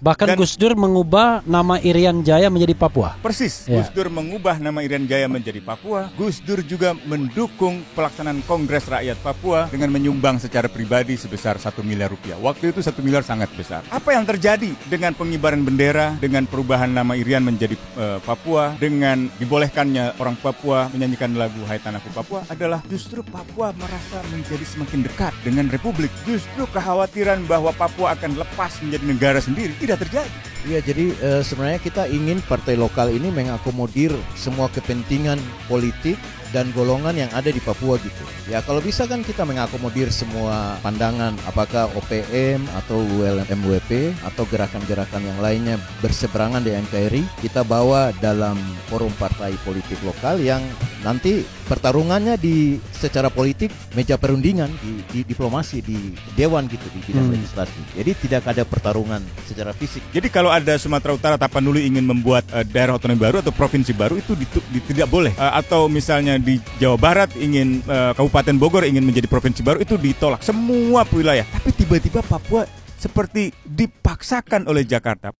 Bahkan Dan Gus Dur mengubah nama Irian Jaya menjadi Papua. persis, Ya. Gus Dur mengubah nama Irian Jaya menjadi Papua. Gus Dur juga mendukung pelaksanaan Kongres Rakyat Papua dengan menyumbang secara pribadi sebesar 1 miliar rupiah. Waktu itu 1 miliar sangat besar. Apa yang terjadi dengan pengibaran bendera, dengan perubahan nama Irian menjadi Papua, dengan dibolehkannya orang Papua menyanyikan lagu Hai Tanahku Papua, adalah justru Papua merasa menjadi semakin dekat dengan Republik. Justru kekhawatiran bahwa Papua akan lepas menjadi negara sendiri tidak terjadi. Iya, jadi sebenarnya kita ingin partai lokal ini mengakomodir semua kepentingan politik dan golongan yang ada di Papua gitu. Ya kalau bisa kan kita mengakomodir semua pandangan, apakah OPM atau ULMWP atau gerakan-gerakan yang lainnya berseberangan di NKRI, kita bawa dalam forum partai politik lokal yang nanti pertarungannya di secara politik meja perundingan di diplomasi di dewan gitu di bidang legislasi. Jadi tidak ada pertarungan secara fisik. Jadi kalau ada Sumatera Utara Tapanuli ingin membuat daerah otonomi baru atau provinsi baru itu tidak boleh. Atau misalnya di Jawa Barat ingin Kabupaten Bogor ingin menjadi provinsi baru itu ditolak semua wilayah. Tapi tiba-tiba Papua seperti dipaksakan oleh Jakarta.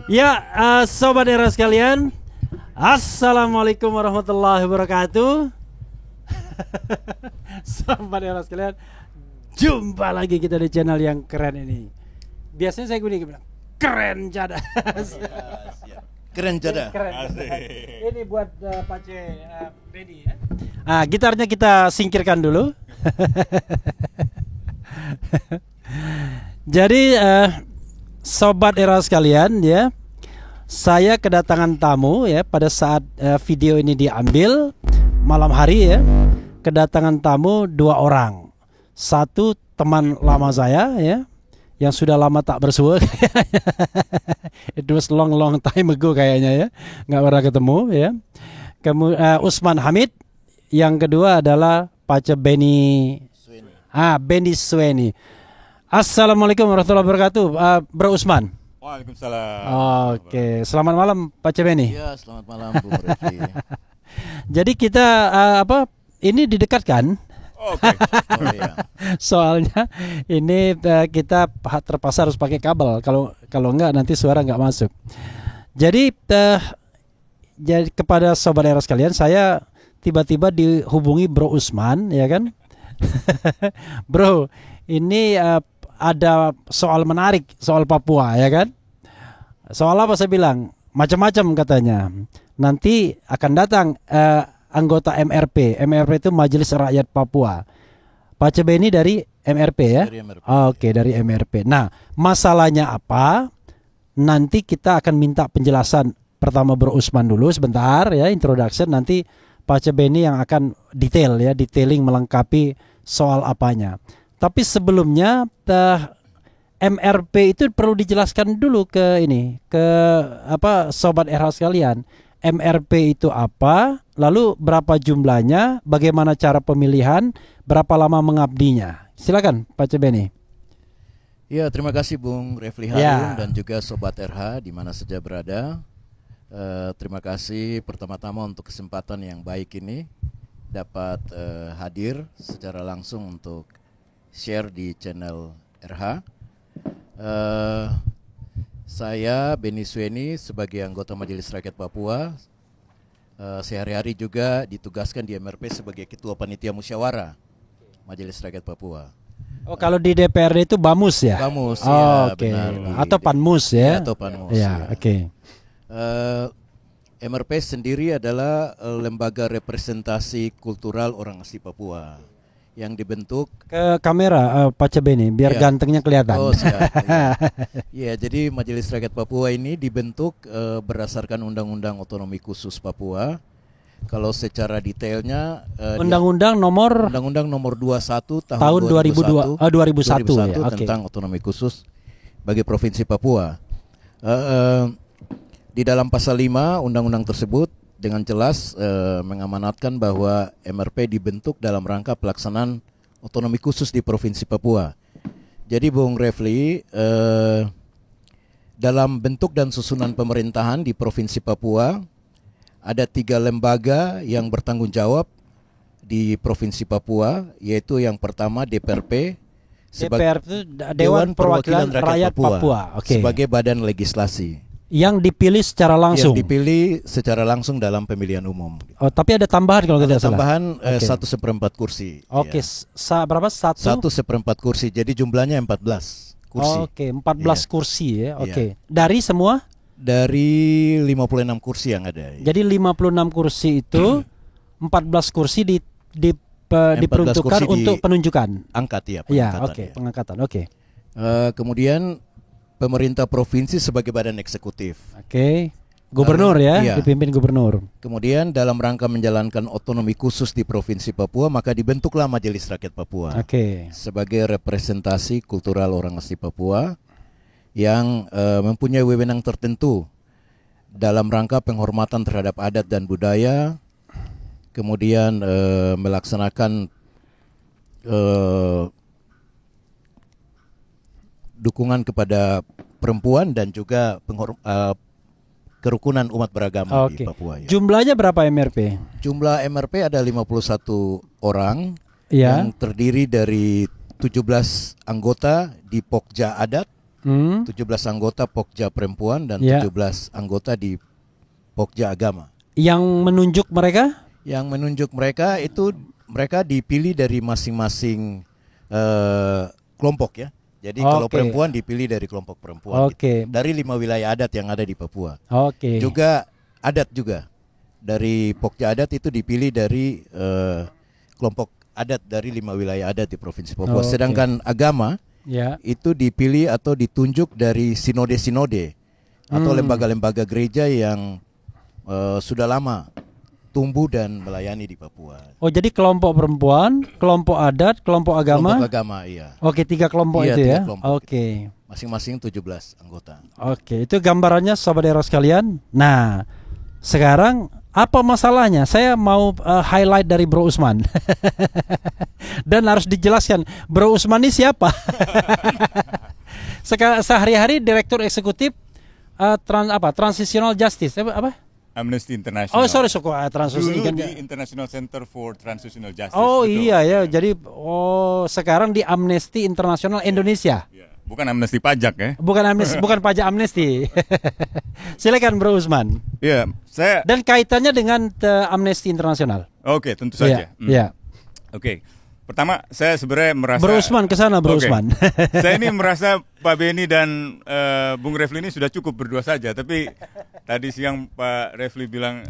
Ya, sobat era sekalian, assalamualaikum warahmatullahi wabarakatuh. Sobat era sekalian, jumpa lagi kita di channel yang keren ini. Biasanya saya bilang keren cadas. Keren jada. Ini buat Pace Benny ya. Gitarnya kita singkirkan dulu. Jadi sobat era sekalian ya, saya kedatangan tamu ya pada saat video ini diambil malam hari ya. Kedatangan tamu 2 orang. Satu teman lama saya ya, yang sudah lama tak bersua. It was long time ago kayaknya ya, nggak pernah ketemu ya. Kemudian Usman Hamid. Yang kedua adalah Pace Benny Benny Sueni. Assalamualaikum warahmatullahi wabarakatuh, Bro Usman. Waalaikumsalam. Oke, selamat malam Pace Benny. Ya, selamat malam Bung Reki. Jadi kita ini didekatkan. Oke. Oh, iya. Soalnya ini kita terpaksa harus pakai kabel. Kalau enggak nanti suara enggak masuk. Jadi kepada sobat era sekalian, saya tiba-tiba dihubungi Bro Usman, ya kan? Bro, ini ada soal menarik soal Papua, ya kan? Soal apa saya bilang? Macam-macam katanya. Nanti akan datang anggota MRP. MRP itu Majelis Rakyat Papua. Pak Cebeni dari MRP ya? Dari MRP. Oke, dari MRP. Nah, masalahnya apa? Nanti kita akan minta penjelasan pertama Bro Usman dulu sebentar ya, introduction. Nanti Pak Cebeni yang akan detail ya, detailing melengkapi soal apanya. Tapi sebelumnya MRP itu perlu dijelaskan dulu ke sobat RH sekalian. MRP itu apa? Lalu berapa jumlahnya? Bagaimana cara pemilihan? Berapa lama mengabdinya? Silakan Pak Cebeni. Ya, terima kasih Bung Refli Harun dan juga sobat RH di mana saja berada. Terima kasih pertama-tama untuk kesempatan yang baik ini dapat hadir secara langsung untuk share di channel RH. Saya Beni Sueni sebagai anggota Majelis Rakyat Papua, sehari-hari juga ditugaskan di MRP sebagai Ketua Panitia Musyawarah Majelis Rakyat Papua. Oh, kalau di DPRD itu BAMUS ya? BAMUS, ya, oke. Benar. Atau PANMUS ya? Atau PANMUS. Ya, oke. MRP sendiri adalah lembaga representasi kultural orang asli Papua yang dibentuk ke kamera Pak Cebeni biar gantengnya kelihatan. Oh, siap. Ya, jadi Majelis Rakyat Papua ini dibentuk berdasarkan Undang-Undang Otonomi Khusus Papua. Kalau secara detailnya Undang-Undang nomor 21 tahun 2001 ya, tentang otonomi khusus bagi Provinsi Papua. Di dalam pasal 5 undang-undang tersebut dengan jelas mengamanatkan bahwa MRP dibentuk dalam rangka pelaksanaan otonomi khusus di Provinsi Papua. Jadi Bung Refli, dalam bentuk dan susunan pemerintahan di Provinsi Papua ada 3 lembaga yang bertanggung jawab di Provinsi Papua, yaitu yang pertama DPRP, DPR itu Dewan Perwakilan Rakyat Papua. Sebagai badan legislasi. Yang dipilih secara langsung. Yang dipilih secara langsung dalam pemilihan umum. Oh, tapi ada tambahan kalau tidak salah. Tambahan 1/4 kursi. Oke, berapa? 1/4 kursi. Jadi jumlahnya 14 kursi. Oke, 14 kursi ya. Oke. Dari semua? Dari 56 kursi yang ada. Jadi 56 kursi itu 14 kursi diperuntukkan untuk penunjukan. Angkat ya. Iya, oke, pengangkatan. Oke. Kemudian pemerintah provinsi sebagai badan eksekutif. Oke. Gubernur ya, dipimpin gubernur. Kemudian dalam rangka menjalankan otonomi khusus di Provinsi Papua, maka dibentuklah Majelis Rakyat Papua. Sebagai representasi kultural orang asli Papua yang mempunyai wewenang tertentu dalam rangka penghormatan terhadap adat dan budaya, kemudian melaksanakan dukungan kepada perempuan dan juga kerukunan umat beragama di Papua. Ya. Jumlahnya berapa MRP? Jumlah MRP ada 51 orang yang terdiri dari 17 anggota di Pokja Adat, 17 anggota Pokja Perempuan dan 17 anggota di Pokja Agama. Yang menunjuk mereka? Yang menunjuk mereka itu mereka dipilih dari masing-masing kelompok ya. Jadi kalau perempuan dipilih dari kelompok perempuan gitu. Dari 5 wilayah adat yang ada di Papua. Juga adat juga. Dari Pokja Adat itu dipilih dari kelompok adat dari 5 wilayah adat di Provinsi Papua. Sedangkan agama itu dipilih atau ditunjuk dari sinode-sinode atau lembaga-lembaga gereja yang sudah lama tumbuh dan melayani di Papua. Oh, jadi kelompok perempuan, kelompok adat, kelompok agama? Kelompok agama, iya. Oke, 3 kelompok itu ya? Oke. Masing-masing 17 anggota. Oke, itu gambarannya Sobat Eros sekalian. Nah, sekarang apa masalahnya? Saya mau highlight dari Bro Usman. Dan harus dijelaskan, Bro Usman ini siapa? Sehari-hari Direktur Eksekutif Transitional Justice. Apa? Amnesty International. Oh sorry, dulu di International Center for Transitional Justice. Oh betul. Iya ya, jadi sekarang di Amnesty International Indonesia. Bukan amnesti pajak ya. Bukan pajak amnesti. Silakan Bro Usman. Iya, saya. Dan kaitannya dengan Amnesty Internasional. Oke, tentu saja. Iya. Oke. Pertama, saya sebenarnya merasa Bro Usman ke sana, Bro Usman. Saya ini merasa Pak Beni dan Bung Refli ini sudah cukup berdua saja. Tapi tadi siang Pak Refli bilang,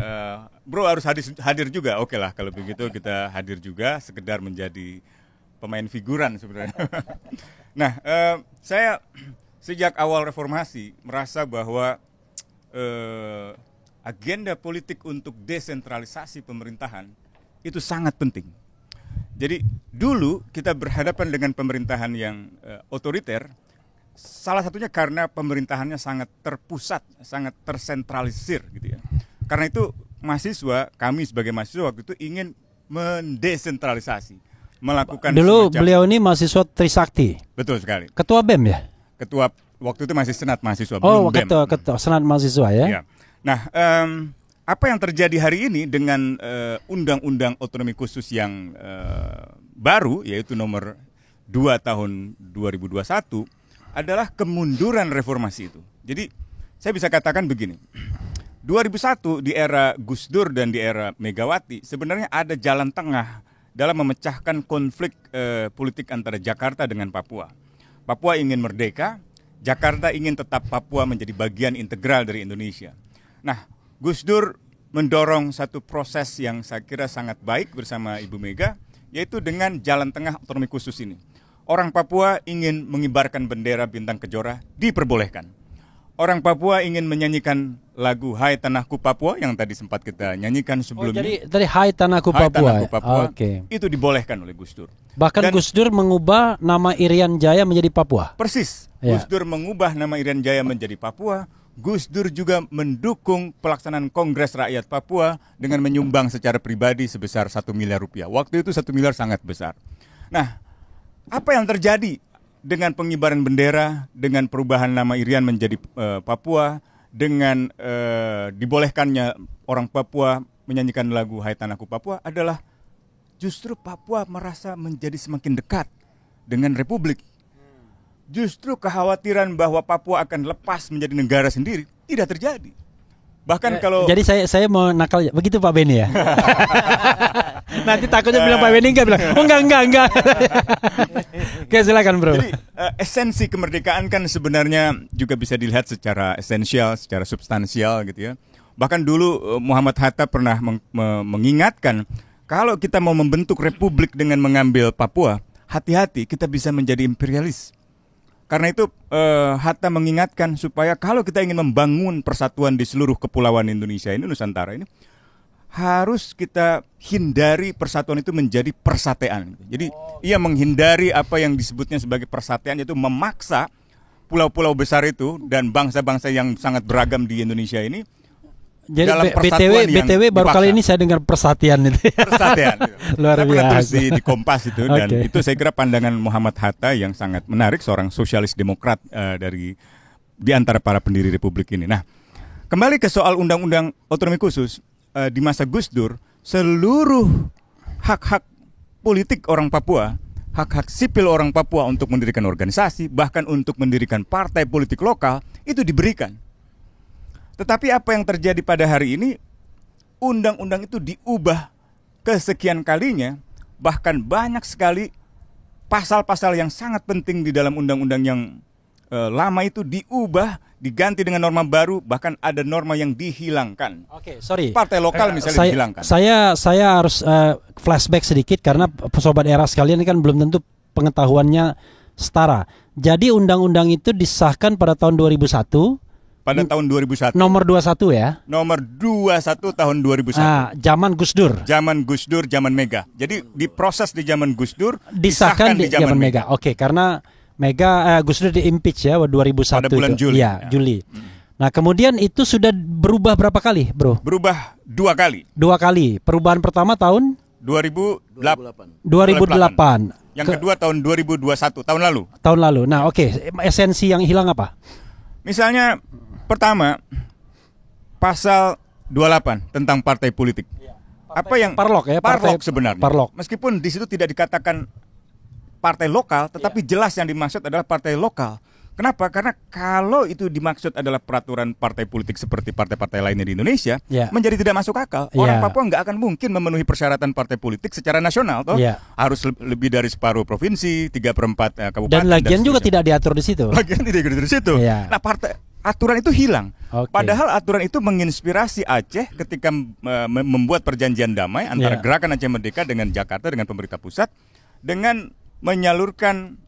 Bro harus hadir juga. Oke lah, kalau begitu kita hadir juga, sekedar menjadi pemain figuran sebenarnya. Nah, saya sejak awal reformasi merasa bahwa agenda politik untuk desentralisasi pemerintahan itu sangat penting. Jadi dulu kita berhadapan dengan pemerintahan yang otoriter, salah satunya karena pemerintahannya sangat terpusat, sangat tersentralisir gitu ya. Karena itu kami sebagai mahasiswa waktu itu ingin mendesentralisasi, melakukan dulu beliau ini mahasiswa Trisakti. Betul sekali. Ketua BEM ya? Ketua waktu itu masih Senat Mahasiswa, belum BEM. Ketua Senat Mahasiswa ya. Ya. Nah, apa yang terjadi hari ini dengan Undang-Undang Otonomi Khusus yang baru, yaitu nomor 2 tahun 2021, adalah kemunduran reformasi itu. Jadi saya bisa katakan begini, 2001 di era Gus Dur dan di era Megawati sebenarnya ada jalan tengah dalam memecahkan konflik politik antara Jakarta dengan Papua. Papua ingin merdeka, Jakarta ingin tetap Papua menjadi bagian integral dari Indonesia. Nah, Gus Dur mendorong satu proses yang saya kira sangat baik bersama Ibu Mega, yaitu dengan jalan tengah otonomi khusus ini. Orang Papua ingin mengibarkan bendera bintang kejora, diperbolehkan. Orang Papua ingin menyanyikan lagu Hai Tanahku Papua yang tadi sempat kita nyanyikan sebelumnya. Jadi dari Hai Tanahku Papua. Okay. Itu dibolehkan oleh Gus Dur. Bahkan Gus Dur mengubah nama Irian Jaya menjadi Papua. Persis. Ya. Gus Dur mengubah nama Irian Jaya menjadi Papua. Gus Dur juga mendukung pelaksanaan Kongres Rakyat Papua dengan menyumbang secara pribadi sebesar 1 miliar rupiah. Waktu itu 1 miliar sangat besar. Nah, apa yang terjadi dengan pengibaran bendera, dengan perubahan nama Irian menjadi Papua, dengan dibolehkannya orang Papua menyanyikan lagu Hai Tanahku Papua adalah justru Papua merasa menjadi semakin dekat dengan Republik. Justru kekhawatiran bahwa Papua akan lepas menjadi negara sendiri tidak terjadi. Bahkan kalau jadi saya mau nakal begitu Pak Beni ya. Nanti takutnya bilang Pak Beni enggak bilang. Oh enggak. Oke, silakan Bro. Jadi esensi kemerdekaan kan sebenarnya juga bisa dilihat secara esensial, secara substansial gitu ya. Bahkan dulu Muhammad Hatta pernah mengingatkan kalau kita mau membentuk republik dengan mengambil Papua, hati-hati kita bisa menjadi imperialis. Karena itu Hatta mengingatkan supaya kalau kita ingin membangun persatuan di seluruh kepulauan Indonesia ini, Nusantara ini, harus kita hindari persatuan itu menjadi persatean. Jadi ia menghindari apa yang disebutnya sebagai persatean, yaitu memaksa pulau-pulau besar itu dan bangsa-bangsa yang sangat beragam di Indonesia ini. Jadi BTW baru kali ini saya dengar persatian itu. Persatian. Luar biasa. Terus di Kompas itu dan itu saya kira pandangan Muhammad Hatta yang sangat menarik, seorang sosialis demokrat di antara para pendiri Republik ini. Nah, kembali ke soal Undang-Undang Otonomi Khusus di masa Gus Dur, seluruh hak-hak politik orang Papua, hak-hak sipil orang Papua untuk mendirikan organisasi, bahkan untuk mendirikan partai politik lokal itu diberikan. Tetapi apa yang terjadi pada hari ini, undang-undang itu diubah kesekian kalinya, bahkan banyak sekali pasal-pasal yang sangat penting di dalam undang-undang yang lama itu diubah, diganti dengan norma baru, bahkan ada norma yang dihilangkan. Oke, sorry. Partai lokal misalnya dihilangkan. Saya harus flashback sedikit karena sobat era sekalian ini kan belum tentu pengetahuannya setara. Jadi undang-undang itu disahkan pada tahun 2001. Pada tahun 2001. Nomor 21 ya? Nomor 21 tahun 2001. Zaman Gus Dur. Zaman Gus Dur, zaman Mega. Jadi diproses di zaman Gus Dur, disahkan di zaman Mega. Oke, karena Gus Dur di-impeach ya 2001 pada bulan itu. Juli. Ya, Juli. Nah, kemudian itu sudah berubah berapa kali, Bro? Berubah 2 kali. 2 kali. Perubahan pertama tahun 2008. Yang kedua tahun 2021, tahun lalu. Tahun lalu. Nah, oke. Esensi yang hilang apa? Misalnya pertama, pasal 28 tentang partai politik. Apa yang Parlok ya? Parlok sebenarnya. Parlok. Meskipun di situ tidak dikatakan partai lokal, tetapi jelas yang dimaksud adalah partai lokal. Kenapa? Karena kalau itu dimaksud adalah peraturan partai politik seperti partai-partai lainnya di Indonesia, menjadi tidak masuk akal. Orang Papua nggak akan mungkin memenuhi persyaratan partai politik secara nasional, toh harus lebih dari separuh provinsi, 3/4 kabupaten. Dan lagian juga tidak diatur di situ. Lagian tidak diatur di situ. Nah, aturan itu hilang. Padahal aturan itu menginspirasi Aceh ketika membuat perjanjian damai antara Gerakan Aceh Merdeka dengan Jakarta, dengan pemerintah pusat, dengan menyalurkan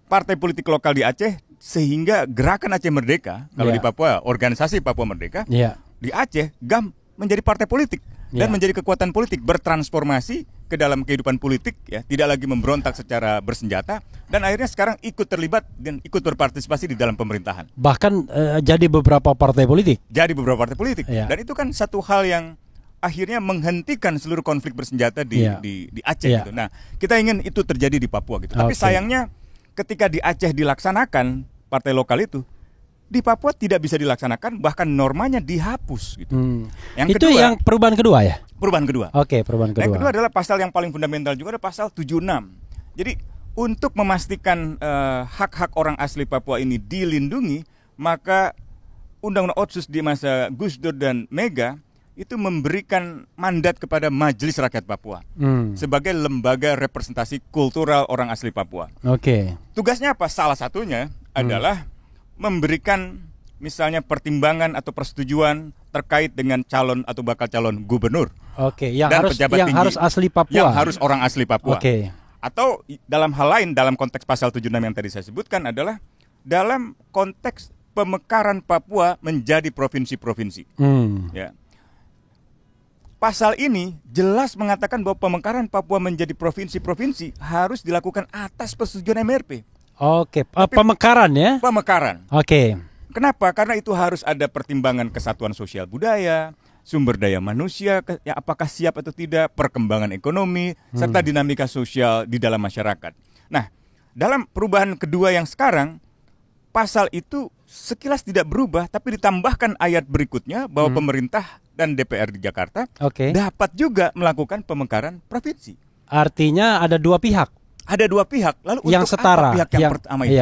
partai politik lokal di Aceh, sehingga Gerakan Aceh Merdeka, kalau di Papua, organisasi Papua Merdeka, di Aceh, GAM menjadi partai politik dan menjadi kekuatan politik, bertransformasi ke dalam kehidupan politik, tidak lagi memberontak secara bersenjata, dan akhirnya sekarang ikut terlibat dan ikut berpartisipasi di dalam pemerintahan. Bahkan jadi beberapa partai politik. Jadi beberapa partai politik, dan itu kan satu hal yang akhirnya menghentikan seluruh konflik bersenjata di Aceh. Gitu. Nah, kita ingin itu terjadi di Papua gitu. Tapi sayangnya ketika di Aceh dilaksanakan partai lokal itu, di Papua tidak bisa dilaksanakan, bahkan normanya dihapus gitu. Yang itu kedua, yang perubahan kedua ya? Perubahan kedua. Oke, perubahan kedua. Yang kedua adalah pasal yang paling fundamental juga, ada pasal 76. Jadi untuk memastikan hak-hak orang asli Papua ini dilindungi, maka Undang-Undang Otsus di masa Gus Dur dan Mega itu memberikan mandat kepada Majelis Rakyat Papua sebagai lembaga representasi kultural orang asli Papua. Tugasnya apa? Salah satunya adalah memberikan misalnya pertimbangan atau persetujuan terkait dengan calon atau bakal calon gubernur. Yang dan harus pejabat tinggi, harus asli Papua. Yang harus orang asli Papua. Atau dalam hal lain, dalam konteks pasal 76 yang tadi saya sebutkan adalah dalam konteks pemekaran Papua menjadi provinsi-provinsi. Pasal ini jelas mengatakan bahwa pemekaran Papua menjadi provinsi-provinsi harus dilakukan atas persetujuan MRP. Pemekaran ya? Pemekaran. Kenapa? Karena itu harus ada pertimbangan kesatuan sosial budaya, sumber daya manusia, apakah siap atau tidak, perkembangan ekonomi, serta dinamika sosial di dalam masyarakat. Nah, dalam perubahan kedua yang sekarang, pasal itu sekilas tidak berubah, tapi ditambahkan ayat berikutnya bahwa pemerintah dan DPR di Jakarta dapat juga melakukan pemekaran provinsi. Artinya ada dua pihak. Ada dua pihak, lalu yang untuk setara, apa pihak yang pertama itu?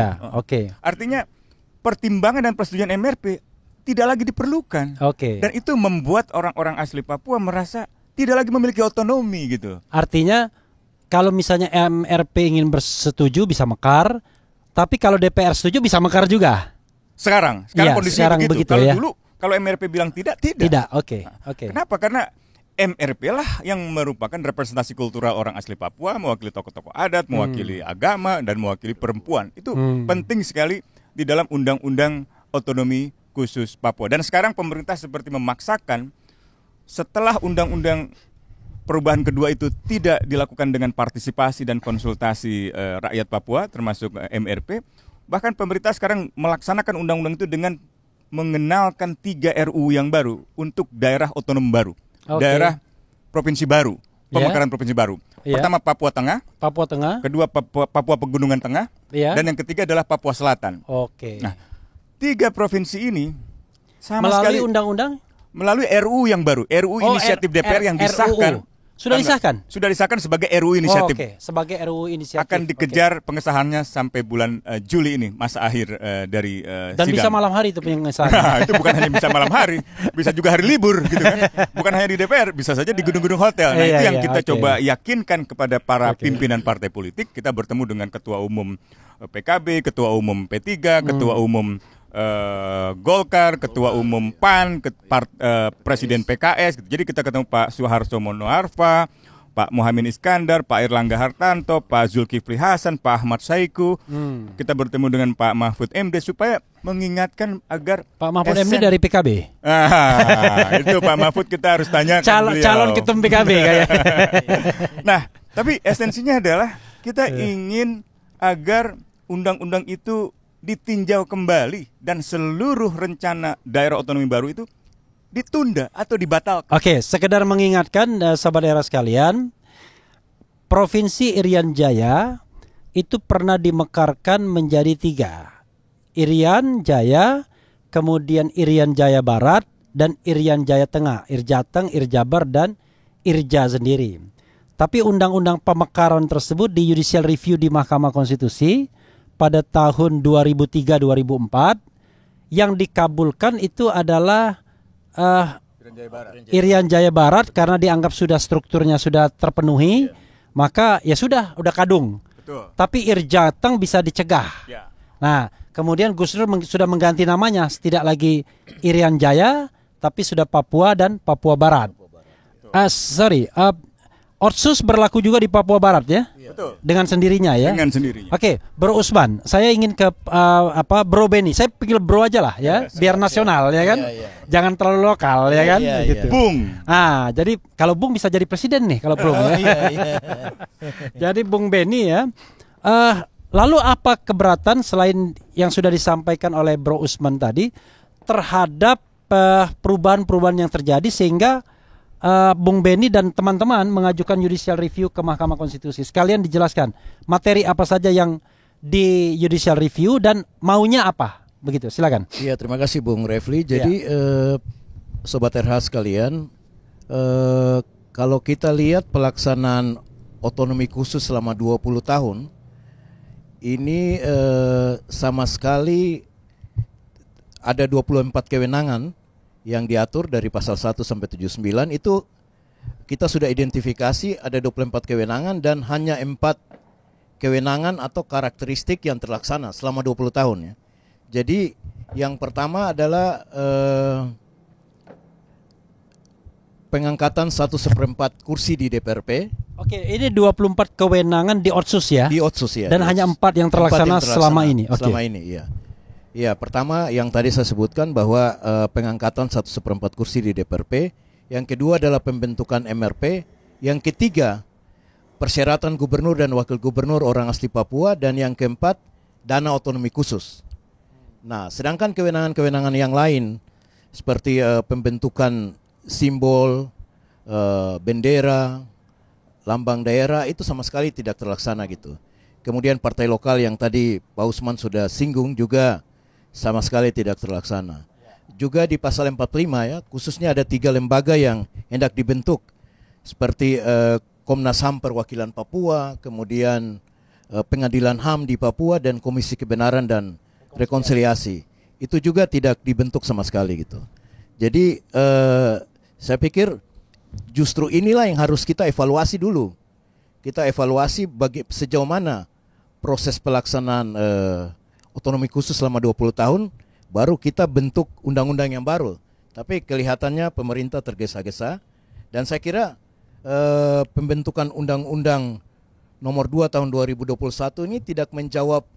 Artinya pertimbangan dan persetujuan MRP tidak lagi diperlukan. Dan itu membuat orang-orang asli Papua merasa tidak lagi memiliki otonomi gitu. Artinya kalau misalnya MRP ingin bersetuju bisa mekar, tapi kalau DPR setuju bisa mekar juga. Sekarang kondisinya begitu. Kalau dulu kalau MRP bilang tidak. Kenapa? Karena MRP lah yang merupakan representasi kultural orang asli Papua, mewakili tokoh-tokoh adat, mewakili agama, dan mewakili perempuan. Itu penting sekali di dalam Undang-Undang Otonomi Khusus Papua. Dan sekarang pemerintah seperti memaksakan setelah Undang-Undang perubahan kedua itu tidak dilakukan dengan partisipasi dan konsultasi rakyat Papua, termasuk MRP. Bahkan pemerintah sekarang melaksanakan undang-undang itu dengan mengenalkan 3 RUU yang baru untuk daerah otonom baru. Daerah provinsi baru, pemekaran provinsi baru. Pertama Papua Tengah, kedua Papua Pegunungan Tengah, dan yang ketiga adalah Papua Selatan. Nah, 3 provinsi ini sama melalui sekali undang-undang, melalui RUU yang baru, RUU inisiatif DPR yang disahkan. Sudah disahkan? Sudah disahkan sebagai RUU inisiatif. Sebagai RUU inisiatif. Akan dikejar pengesahannya sampai bulan Juli ini, masa akhir dari dan sidang. Bisa malam hari itu pengesahan. Nah, itu bukan hanya bisa malam hari, bisa juga hari libur gitu kan. Bukan hanya di DPR, bisa saja di gedung-gedung hotel. Nah, itu yang kita coba yakinkan kepada para pimpinan partai politik. Kita bertemu dengan Ketua Umum PKB, Ketua Umum P3, Ketua Umum Golkar, Ketua Umum PAN, Presiden PKS gitu. Jadi kita ketemu Pak Suharto Monoarfa, Pak Muhaimin Iskandar, Pak Erlangga Hartanto, Pak Zulkifli Hasan, Pak Ahmad Saiku. Kita bertemu dengan Pak Mahfud MD supaya mengingatkan agar Pak Mahfud MD dari PKB. Itu Pak Mahfud kita harus tanya calon ketum PKB kayak. Nah, tapi esensinya adalah kita ingin agar undang-undang itu ditinjau kembali dan seluruh rencana daerah otonomi baru itu ditunda atau dibatalkan. Sekedar mengingatkan sahabat daerah sekalian, Provinsi Irian Jaya itu pernah dimekarkan menjadi 3. Irian Jaya, kemudian Irian Jaya Barat, dan Irian Jaya Tengah, Irjateng, Irjabar, dan Irja sendiri. Tapi undang-undang pemekaran tersebut di judicial review di Mahkamah Konstitusi pada tahun 2003-2004. Yang dikabulkan itu adalah Irian Jaya Barat karena dianggap sudah strukturnya sudah terpenuhi, maka ya sudah kadung. Betul. Tapi Irjateng bisa dicegah. Ya. Nah, kemudian Gus Dur sudah mengganti namanya, tidak lagi Irian Jaya, tapi sudah Papua dan Papua Barat. Otsus berlaku juga di Papua Barat ya? Betul. Dengan sendirinya ya? Dengan sendirinya. Oke, Bro Usman, saya ingin ke Bro Benny. Saya panggil Bro aja lah ya, biar nasional ya kan? Jangan terlalu lokal ya kan? Gitu. Bung. Jadi kalau Bung bisa jadi presiden nih kalau Bung ya. Jadi Bung Benny ya. Lalu apa keberatan selain yang sudah disampaikan oleh Bro Usman tadi terhadap perubahan-perubahan yang terjadi sehingga Bung Benny dan teman-teman mengajukan judicial review ke Mahkamah Konstitusi. Sekalian dijelaskan materi apa saja yang di judicial review dan maunya apa. Begitu, silakan. Iya, terima kasih Bung Refli. Jadi Sobat RH sekalian, kalau kita lihat pelaksanaan otonomi khusus selama 20 tahun, ini sama sekali ada 24 kewenangan yang diatur dari pasal 1 sampai 79. Itu kita sudah identifikasi ada 24 kewenangan dan hanya 4 kewenangan atau karakteristik yang terlaksana selama 20 tahun ya. Jadi yang pertama adalah pengangkatan 1/4 kursi di DPRP. Oke, ini 24 kewenangan di Otsus ya? Di Otsus ya. Dan hanya 4 yang terlaksana selama ini. Selama ini, iya. Ya, pertama yang tadi saya sebutkan bahwa pengangkatan 1/4 kursi di DPRP. Yang kedua adalah pembentukan MRP. Yang ketiga, persyaratan gubernur dan wakil gubernur orang asli Papua. Dan yang keempat, dana otonomi khusus. Nah, sedangkan kewenangan-kewenangan yang lain seperti pembentukan simbol, bendera, lambang daerah itu sama sekali tidak terlaksana gitu. Kemudian partai lokal yang tadi Pak Usman sudah singgung juga sama sekali tidak terlaksana. Juga di pasal 45 ya, khususnya ada 3 lembaga yang hendak dibentuk seperti Komnas HAM Perwakilan Papua, kemudian Pengadilan HAM di Papua dan Komisi Kebenaran dan Rekonsiliasi. Itu juga tidak dibentuk sama sekali gitu. Jadi saya pikir justru inilah yang harus kita evaluasi dulu. Kita evaluasi sejauh mana proses pelaksanaan otonomi khusus selama 20 tahun, baru kita bentuk undang-undang yang baru. Tapi kelihatannya pemerintah tergesa-gesa. Dan saya kira pembentukan undang-undang nomor 2 tahun 2021 ini tidak menjawab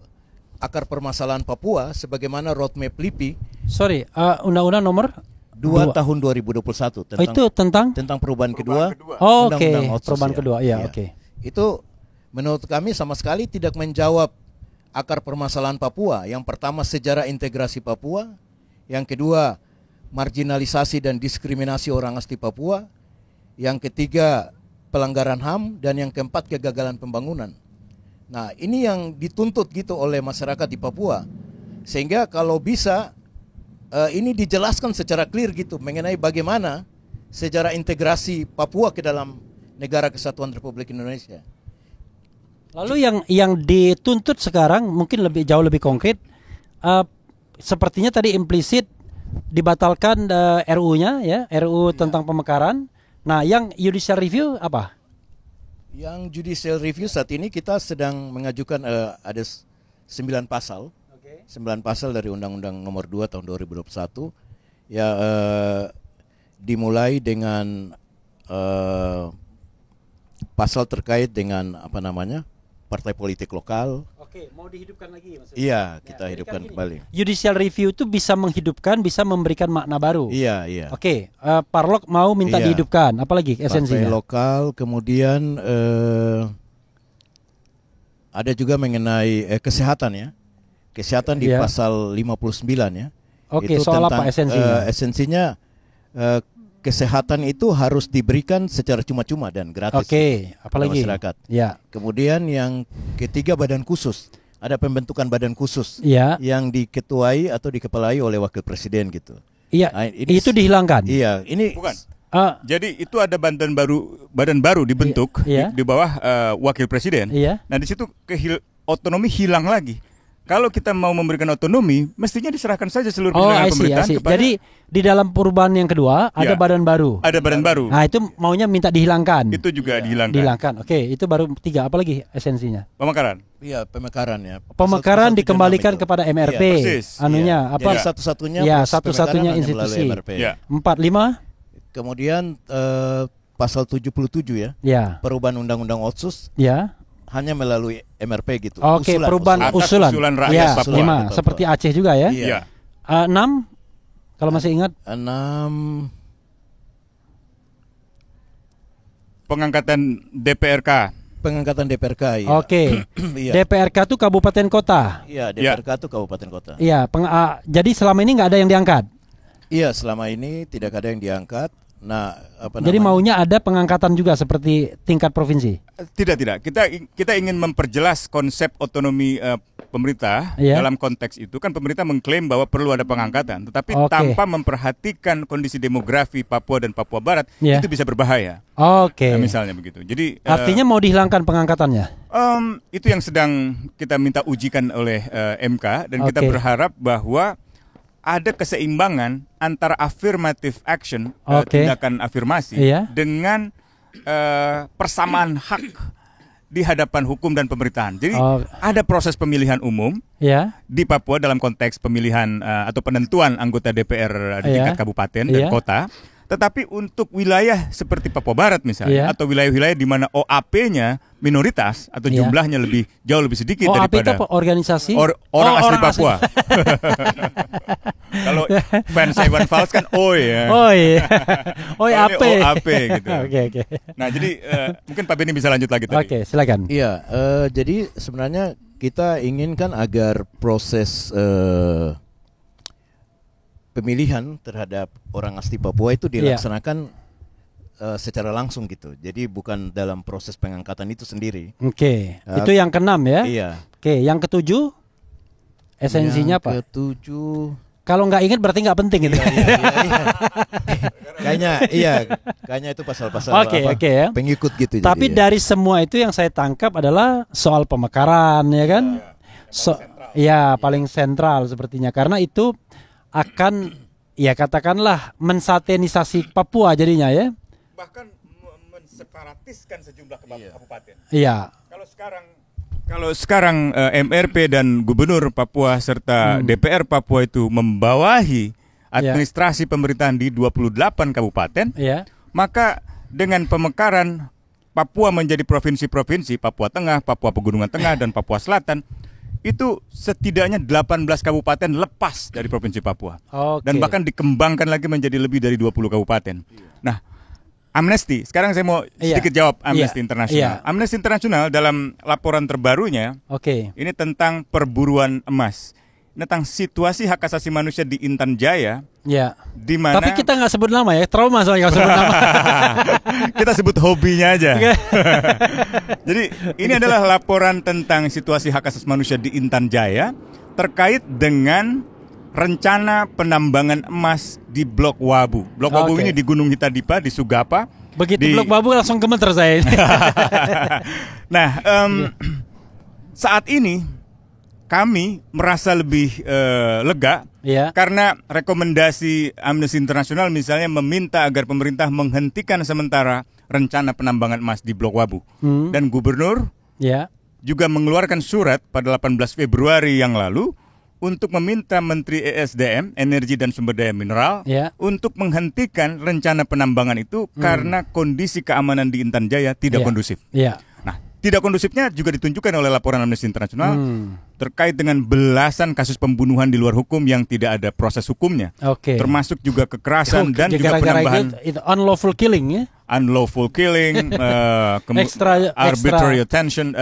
akar permasalahan Papua sebagaimana roadmap LIPI. Sorry, undang-undang nomor 2 tahun 2021 tentang itu tentang perubahan kedua. Oke, Otsus, perubahan ya. kedua. Ya, Ya. oke. Itu menurut kami sama sekali tidak menjawab akar permasalahan Papua. Yang pertama sejarah integrasi Papua, yang kedua marginalisasi dan diskriminasi orang asli Papua, yang ketiga pelanggaran HAM, dan yang keempat kegagalan pembangunan. Nah, ini yang dituntut gitu oleh masyarakat di Papua. Sehingga kalau bisa ini dijelaskan secara clear gitu mengenai bagaimana sejarah integrasi Papua ke dalam Negara Kesatuan Republik Indonesia. Lalu yang dituntut sekarang mungkin jauh lebih konkret. Sepertinya tadi implisit dibatalkan RU-nya ya, RU tentang pemekaran. Nah, yang judicial review apa? Yang judicial review saat ini kita sedang mengajukan ada 9 pasal. 9 pasal dari Undang-Undang Nomor 2 tahun 2021. Ya dimulai dengan pasal terkait dengan partai politik lokal. Oke, mau dihidupkan lagi maksudnya? Iya, kita hidupkan kembali. Judicial review itu bisa menghidupkan, bisa memberikan makna baru. Iya, iya. Oke, Parlok mau minta dihidupkan. Apalagi esensinya? Partai lokal, kemudian ada juga mengenai kesehatan ya. Kesehatan di pasal 59 ya. Oke, itu soal tentang, apa esensinya? Esensinya kesehatan itu harus diberikan secara cuma-cuma dan gratis. Oke, apalagi masyarakat. Ya. Kemudian yang ketiga badan khusus. Ada pembentukan badan khusus yang diketuai atau dikepalai oleh wakil presiden gitu. Iya, Nah, itu dihilangkan. Iya, ini bukan. Jadi itu ada badan baru dibentuk Iya. di bawah wakil presiden. Iya. Nah di situ otonomi hilang lagi. Kalau kita mau memberikan otonomi, mestinya diserahkan saja seluruh penilaian pemerintahan kepada. Jadi di dalam perubahan yang kedua ada Ya. badan baru. Ada badan baru. Nah itu maunya minta dihilangkan. Itu juga dihilangkan. Dihilangkan. Oke, itu baru 3. Apalagi esensinya? Pemekaran. Iya, pemekaran ya. Pemekaran Pasal 76 dikembalikan itu. kepada MRP. Iya, persis. Anunya Iya. apa? Jadi satu-satunya Ya, proses satu-satunya pemekaran hanya institusi. melalui MRP. Ya. 4, 5? Kemudian pasal 77 ya. Ya. Perubahan undang-undang Otsus Ya. hanya melalui MRP gitu. Oke, perubahan Atas usulan. usulan rakyat Ya, Papua. 5. Betul. Seperti Aceh juga ya. Iya. 6 kalau masih ingat. 6 Pengangkatan DPRK. pengangkatan DPRK ya. Oke. Iya. DPRK itu kabupaten kota. Iya, DPRK itu kabupaten kota. Iya, jadi selama ini nggak ada yang diangkat. Iya, selama ini tidak ada yang diangkat. Nah, Jadi maunya ada pengangkatan juga seperti tingkat provinsi. Tidak. Kita ingin memperjelas konsep otonomi pemerintah. Iya. Dalam konteks itu kan pemerintah mengklaim bahwa perlu ada pengangkatan, tetapi Oke. tanpa memperhatikan kondisi demografi Papua dan Papua Barat, Iya. itu bisa berbahaya. Oke. Nah, misalnya begitu. Jadi Artinya mau dihilangkan pengangkatannya. itu yang sedang kita minta ujikan oleh MK, dan kita Oke. berharap bahwa ada keseimbangan antara affirmative action, Oke. tindakan afirmasi, Iya. dengan persamaan hak di hadapan hukum dan pemerintahan. Jadi Oh. ada proses pemilihan umum Ya. di Papua dalam konteks pemilihan atau penentuan anggota DPR di Iya. tingkat kabupaten dan Iya. kota. Tetapi untuk wilayah seperti Papua Barat misalnya, Iya. atau wilayah-wilayah di mana OAP-nya minoritas atau Iya. jumlahnya jauh lebih sedikit Oh, apa itu daripada apa? Organisasi? orang Oh, asli orang Papua. Kalau fans Iwan Fals kan ya. Oh iya. Oh Kalau ini AP. OAP gitu. Oke. Nah, jadi mungkin Pak Beni bisa lanjut lagi tadi. Oke, silakan. Iya, jadi sebenarnya kita inginkan agar proses pemilihan terhadap orang asli Papua itu dilaksanakan secara langsung gitu. Jadi bukan dalam proses pengangkatan itu sendiri. Oke. Itu yang ke-6 ya. Iya. Oke, yang ke-7 esensinya apa? Yang ketujuh, Kalau nggak ingat berarti nggak penting itu. kayaknya itu pasal-pasal Oke, ya. pengikut gitu. Tapi dari semua itu yang saya tangkap adalah soal pemekaran, ya kan? Ya, paling sentral sepertinya karena itu akan ya katakanlah mensatenisasi Papua jadinya ya. Bahkan menseparatiskan sejumlah kabupaten. Iya. Kalau sekarang MRP dan Gubernur Papua serta DPR Papua itu membawahi administrasi pemerintahan di 28 kabupaten, Iya. maka dengan pemekaran Papua menjadi provinsi-provinsi, Papua Tengah, Papua Pegunungan Tengah, dan Papua Selatan, itu setidaknya 18 kabupaten lepas dari Provinsi Papua. Oke. Dan bahkan dikembangkan lagi menjadi lebih dari 20 kabupaten. Nah, Amnesty, sekarang saya mau sedikit jawab Amnesty International. Amnesty International dalam laporan terbarunya, ini tentang perburuan emas. Ini tentang situasi hak asasi manusia di Intan Jaya. Ya. Di mana? Tapi kita nggak sebut nama ya, trauma soalnya kalau sebut nama. Kita sebut hobinya aja. Jadi ini adalah laporan tentang situasi hak asasi manusia di Intan Jaya terkait dengan rencana penambangan emas di Blok Wabu. Blok Wabu ini di Gunung Hitadipa, di Sugapa. Begitu Blok Wabu langsung gemeter saya. Nah, saat ini kami merasa lebih lega karena rekomendasi Amnesty International misalnya meminta agar pemerintah menghentikan sementara rencana penambangan emas di Blok Wabu. Dan Gubernur juga mengeluarkan surat pada 18 Februari yang lalu untuk meminta Menteri ESDM, Energi dan Sumber Daya Mineral, untuk menghentikan rencana penambangan itu karena kondisi keamanan di Intan Jaya tidak kondusif. Nah, tidak kondusifnya juga ditunjukkan oleh laporan Amnesty International terkait dengan belasan kasus pembunuhan di luar hukum yang tidak ada proses hukumnya, termasuk juga kekerasan dan juga penambahan itu unlawful killing ya. Unlawful killing, arbitrary detention,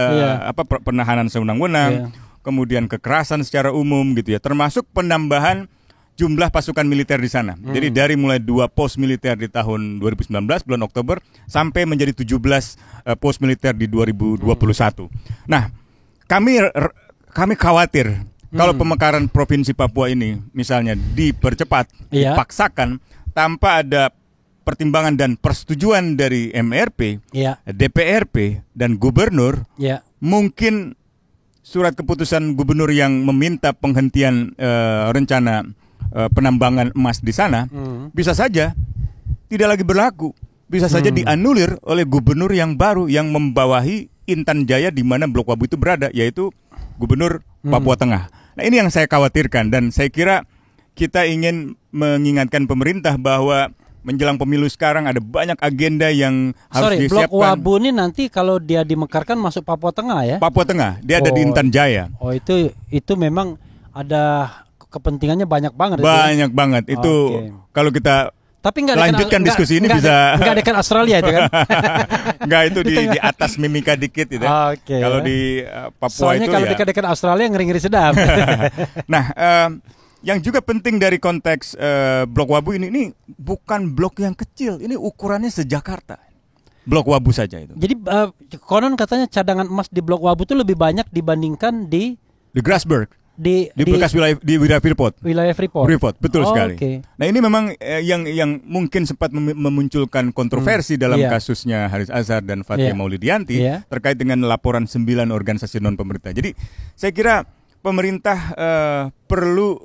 penahanan sewenang-wenang. Kemudian kekerasan secara umum gitu ya, termasuk penambahan jumlah pasukan militer di sana. Jadi dari mulai 2 pos militer di tahun 2019 bulan Oktober sampai menjadi 17 pos militer di 2021. Nah, kami khawatir kalau pemekaran provinsi Papua ini misalnya dipercepat, dipaksakan tanpa ada pertimbangan dan persetujuan dari MRP, Ya. DPRP, dan gubernur, Ya. mungkin surat keputusan gubernur yang meminta penghentian rencana penambangan emas di sana bisa saja tidak lagi berlaku. Bisa saja dianulir oleh gubernur yang baru yang membawahi Intan Jaya di mana Blok Wabu itu berada, yaitu Gubernur Papua Tengah. Nah, ini yang saya khawatirkan, dan saya kira kita ingin mengingatkan pemerintah bahwa menjelang pemilu sekarang ada banyak agenda yang harus Blok disiapkan. Wabu ini nanti kalau dia dimekarkan masuk Papua Tengah ya? Papua Tengah, dia ada di Intan Jaya. Oh, itu memang ada kepentingannya banyak banget. Banyak banget. Itu Oke. kalau kita Tapi nggak lanjutkan diskusi ini bisa nggak dekat Australia itu kan? Enggak, itu di atas Mimika dikit itu. Oke. Kalau di Papua Soalnya itu kalau ya. dekat-dekat Australia ngeri-ngeri sedap. Nah, yang juga penting dari konteks Blok Wabu ini bukan blok yang kecil. Ini ukurannya se-Jakarta. Blok Wabu saja itu. Jadi konon katanya cadangan emas di Blok Wabu itu lebih banyak dibandingkan di Grasberg. Di bekas wilayah Freeport. wilayah Freeport. Freeport, betul sekali. Okay. Nah, ini memang yang mungkin sempat memunculkan kontroversi dalam kasusnya Haris Azhar dan Fathia Maulidiyanti terkait dengan laporan 9 organisasi non pemerintah. Jadi saya kira pemerintah perlu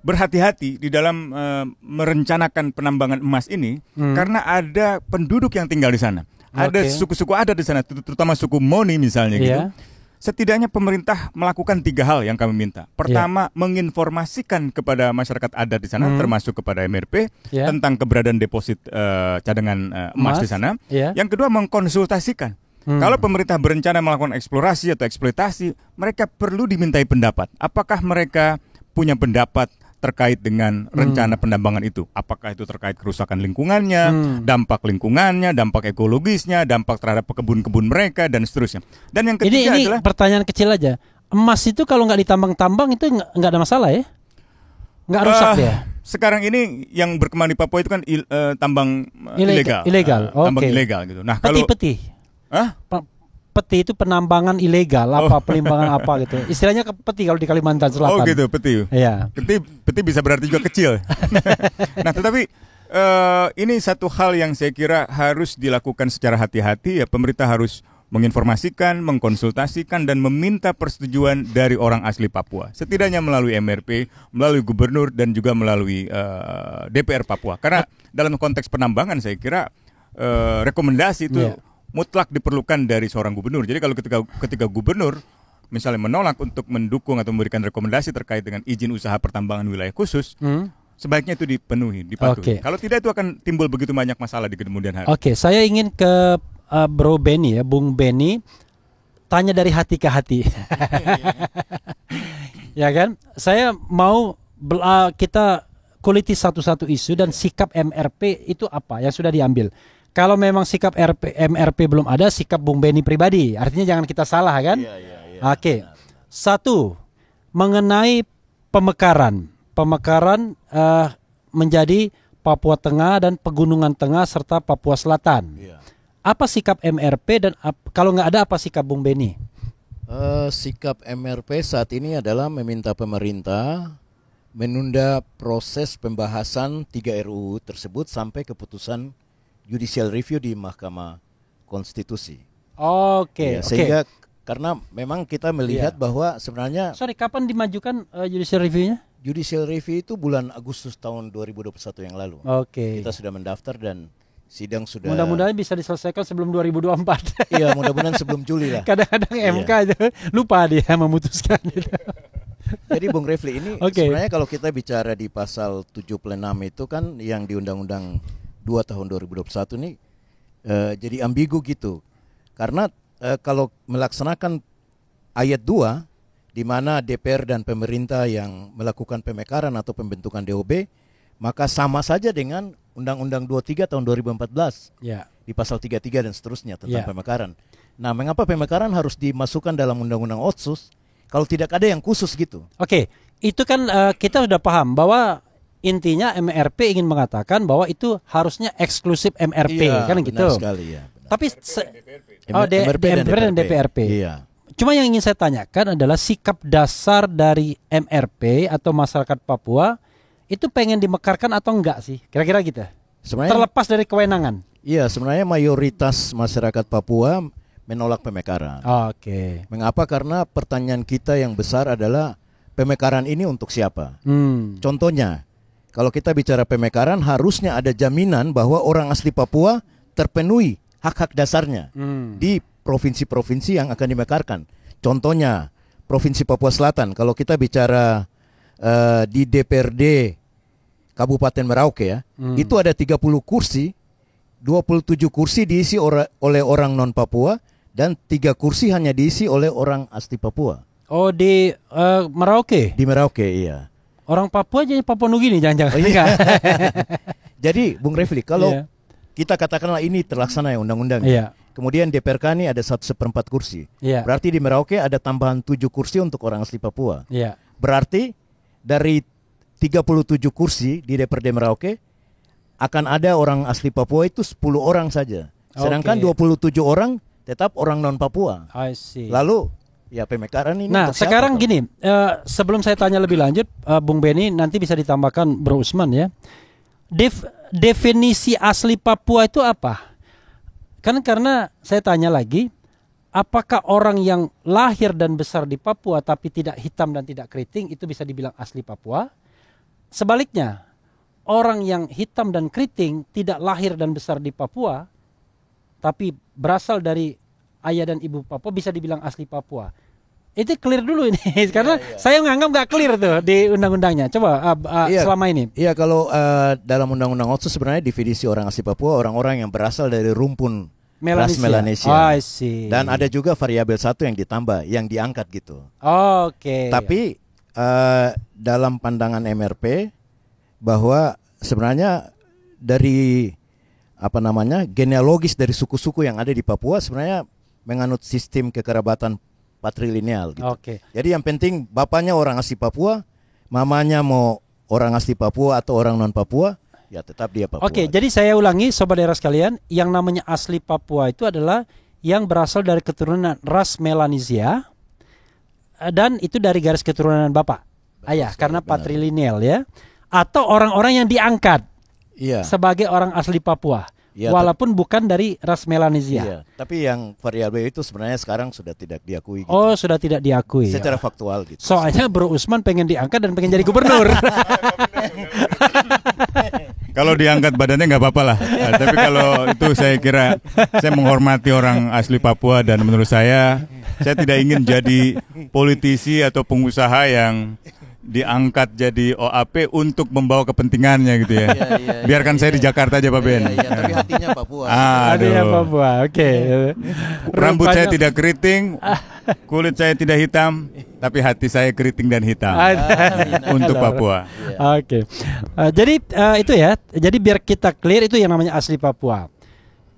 berhati-hati di dalam merencanakan penambangan emas ini karena ada penduduk yang tinggal di sana. Ada suku-suku adat di sana, terutama suku Moni misalnya gitu. Setidaknya pemerintah melakukan 3 hal yang kami minta. Pertama, menginformasikan kepada masyarakat adat di sana, termasuk kepada MRP, tentang keberadaan deposit cadangan emas di sana. Yang kedua, mengkonsultasikan. Kalau pemerintah berencana melakukan eksplorasi atau eksploitasi, mereka perlu dimintai pendapat. Apakah mereka punya pendapat terkait dengan rencana penambangan itu? Apakah itu terkait kerusakan lingkungannya, dampak lingkungannya, dampak ekologisnya, dampak terhadap kebun-kebun mereka, dan seterusnya. Dan yang ketiga ini adalah pertanyaan kecil aja. Emas itu kalau nggak ditambang-tambang itu nggak ada masalah ya? Nggak rusak dia? Sekarang ini yang berkembang di Papua itu kan tambang ilegal. Tambang ilegal gitu. Nah, peti-peti. Peti itu penambangan ilegal pelimbangan apa gitu. Istilahnya peti kalau di Kalimantan Selatan. Oh gitu, peti. Iya. Peti bisa berarti juga kecil. Nah, tetapi ini satu hal yang saya kira harus dilakukan secara hati-hati ya. Pemerintah harus menginformasikan, mengkonsultasikan, dan meminta persetujuan dari orang asli Papua. Setidaknya melalui MRP, melalui gubernur, dan juga melalui DPR Papua. Karena dalam konteks penambangan saya kira rekomendasi itu mutlak diperlukan dari seorang gubernur. Jadi kalau ketika gubernur misalnya menolak untuk mendukung atau memberikan rekomendasi terkait dengan izin usaha pertambangan wilayah khusus, sebaiknya itu dipenuhi, dipatuhi. Kalau tidak, itu akan timbul begitu banyak masalah di kemudian hari. Saya ingin ke Bro Benny ya, Bung Benny, tanya dari hati ke hati. Ya kan? Saya mau kita kuliti satu-satu isu dan sikap MRP itu apa yang sudah diambil. Kalau memang sikap MRP belum ada, sikap Bung Benny pribadi. Artinya jangan kita salah kan? Oke. 1, mengenai pemekaran. Pemekaran menjadi Papua Tengah dan Pegunungan Tengah serta Papua Selatan. Apa sikap MRP dan kalau nggak ada apa sikap Bung Benny? Sikap MRP saat ini adalah meminta pemerintah menunda proses pembahasan 3 RUU tersebut sampai keputusan judicial review di Mahkamah Konstitusi. Sehingga karena memang kita melihat bahwa sebenarnya kapan dimajukan judicial review-nya? Judicial review itu bulan Agustus tahun 2021 yang lalu. Kita sudah mendaftar dan sidang sudah. Mudah-mudahan bisa diselesaikan sebelum 2024. Iya, mudah-mudahan sebelum Juli lah. Kadang-kadang MK itu lupa dia memutuskan itu. Jadi Bung Refli, ini sebenarnya kalau kita bicara di pasal 76 itu kan yang di Undang-Undang 2 tahun 2021 ini jadi ambigu gitu. Karena kalau melaksanakan ayat 2 di mana DPR dan pemerintah yang melakukan pemekaran atau pembentukan DOB, maka sama saja dengan Undang-Undang 23 tahun 2014 di pasal 33 dan seterusnya tentang pemekaran. Nah, mengapa pemekaran harus dimasukkan dalam Undang-Undang Otsus kalau tidak ada yang khusus gitu? Itu kan kita sudah paham bahwa intinya MRP ingin mengatakan bahwa itu harusnya eksklusif MRP, kan gitu. Benar sekali ya. Benar. Tapi MRP dan DPRP. Cuma yang ingin saya tanyakan adalah sikap dasar dari MRP atau masyarakat Papua itu pengen dimekarkan atau enggak sih? Kira-kira gitu. Sebenarnya terlepas dari kewenangan. iya, sebenarnya mayoritas masyarakat Papua menolak pemekaran. Oke. Mengapa? Karena pertanyaan kita yang besar adalah pemekaran ini untuk siapa? Contohnya, kalau kita bicara pemekaran, harusnya ada jaminan bahwa orang asli Papua terpenuhi hak-hak dasarnya di provinsi-provinsi yang akan dimekarkan. Contohnya, Provinsi Papua Selatan, kalau kita bicara di DPRD Kabupaten Merauke ya, itu ada 30 kursi, 27 kursi diisi oleh orang non-Papua, dan 3 kursi hanya diisi oleh orang asli Papua. Oh, di Merauke? Di Merauke, iya. Orang Papua jadi Papua Nugini jangan-jangan. Oh, iya. Jadi, Bung Refli, kalau Iya. kita katakanlah ini terlaksana ya undang-undang. Iya. Kemudian DPRK ini ada 1/4 kursi. Iya. Berarti di Merauke ada tambahan 7 kursi untuk orang asli Papua. Iya. Berarti dari 37 kursi di DPRD Merauke akan ada orang asli Papua itu 10 orang saja. Sedangkan Oke. 27 orang tetap orang non-Papua. I see. Lalu ya pemekaran ini Nah, untuk siapa, sekarang Pak? gini, sebelum saya tanya lebih lanjut, Bung Beni, nanti bisa ditambahkan Bro Usman ya. Definisi asli Papua itu apa? Kan karena saya tanya lagi, apakah orang yang lahir dan besar di Papua tapi tidak hitam dan tidak keriting itu bisa dibilang asli Papua? Sebaliknya, orang yang hitam dan keriting tidak lahir dan besar di Papua tapi berasal dari ayah dan ibu Papua bisa dibilang asli Papua. Itu clear dulu ini karena saya menganggap nggak clear tuh di undang-undangnya. Coba Iya. selama ini. Iya, kalau dalam undang-undang Otsus sebenarnya definisi orang asli Papua orang-orang yang berasal dari rumpun ras Melanesia. Oh, I see. Dan ada juga variabel satu yang ditambah, yang diangkat gitu. Oke. Tapi dalam pandangan MRP bahwa sebenarnya dari genealogis dari suku-suku yang ada di Papua sebenarnya menganut sistem kekerabatan patrilineal gitu. Oke. Jadi yang penting bapaknya orang asli Papua, mamanya mau orang asli Papua atau orang non Papua, ya tetap dia Papua. Oke, jadi saya ulangi sobat daerah sekalian, yang namanya asli Papua itu adalah yang berasal dari keturunan ras Melanesia dan itu dari garis keturunan bapak, ayah, sekali, karena benar. patrilineal ya. Atau orang-orang yang diangkat Iya. sebagai orang asli Papua, Iya, walaupun bukan dari ras Melanesia. Iya, tapi yang variabel itu sebenarnya sekarang sudah tidak diakui gitu. Oh, sudah tidak diakui. Secara faktual gitu. Soalnya Bro Usman pengen diangkat dan pengen jadi gubernur. Kalau diangkat badannya nggak apa-apa lah. Nah, tapi kalau itu saya kira saya menghormati orang asli Papua dan menurut saya tidak ingin jadi politisi atau pengusaha yang diangkat jadi OAP untuk membawa kepentingannya gitu ya. Biarkan saya di Jakarta aja Pak Ben. Iya, tapi hatinya Papua. Adanya Papua. Oke. Rambut saya Rupanya- tidak keriting, kulit saya tidak hitam, tapi hati saya keriting dan hitam untuk Papua. Oke. Jadi itu ya. Jadi biar kita clear itu yang namanya asli Papua.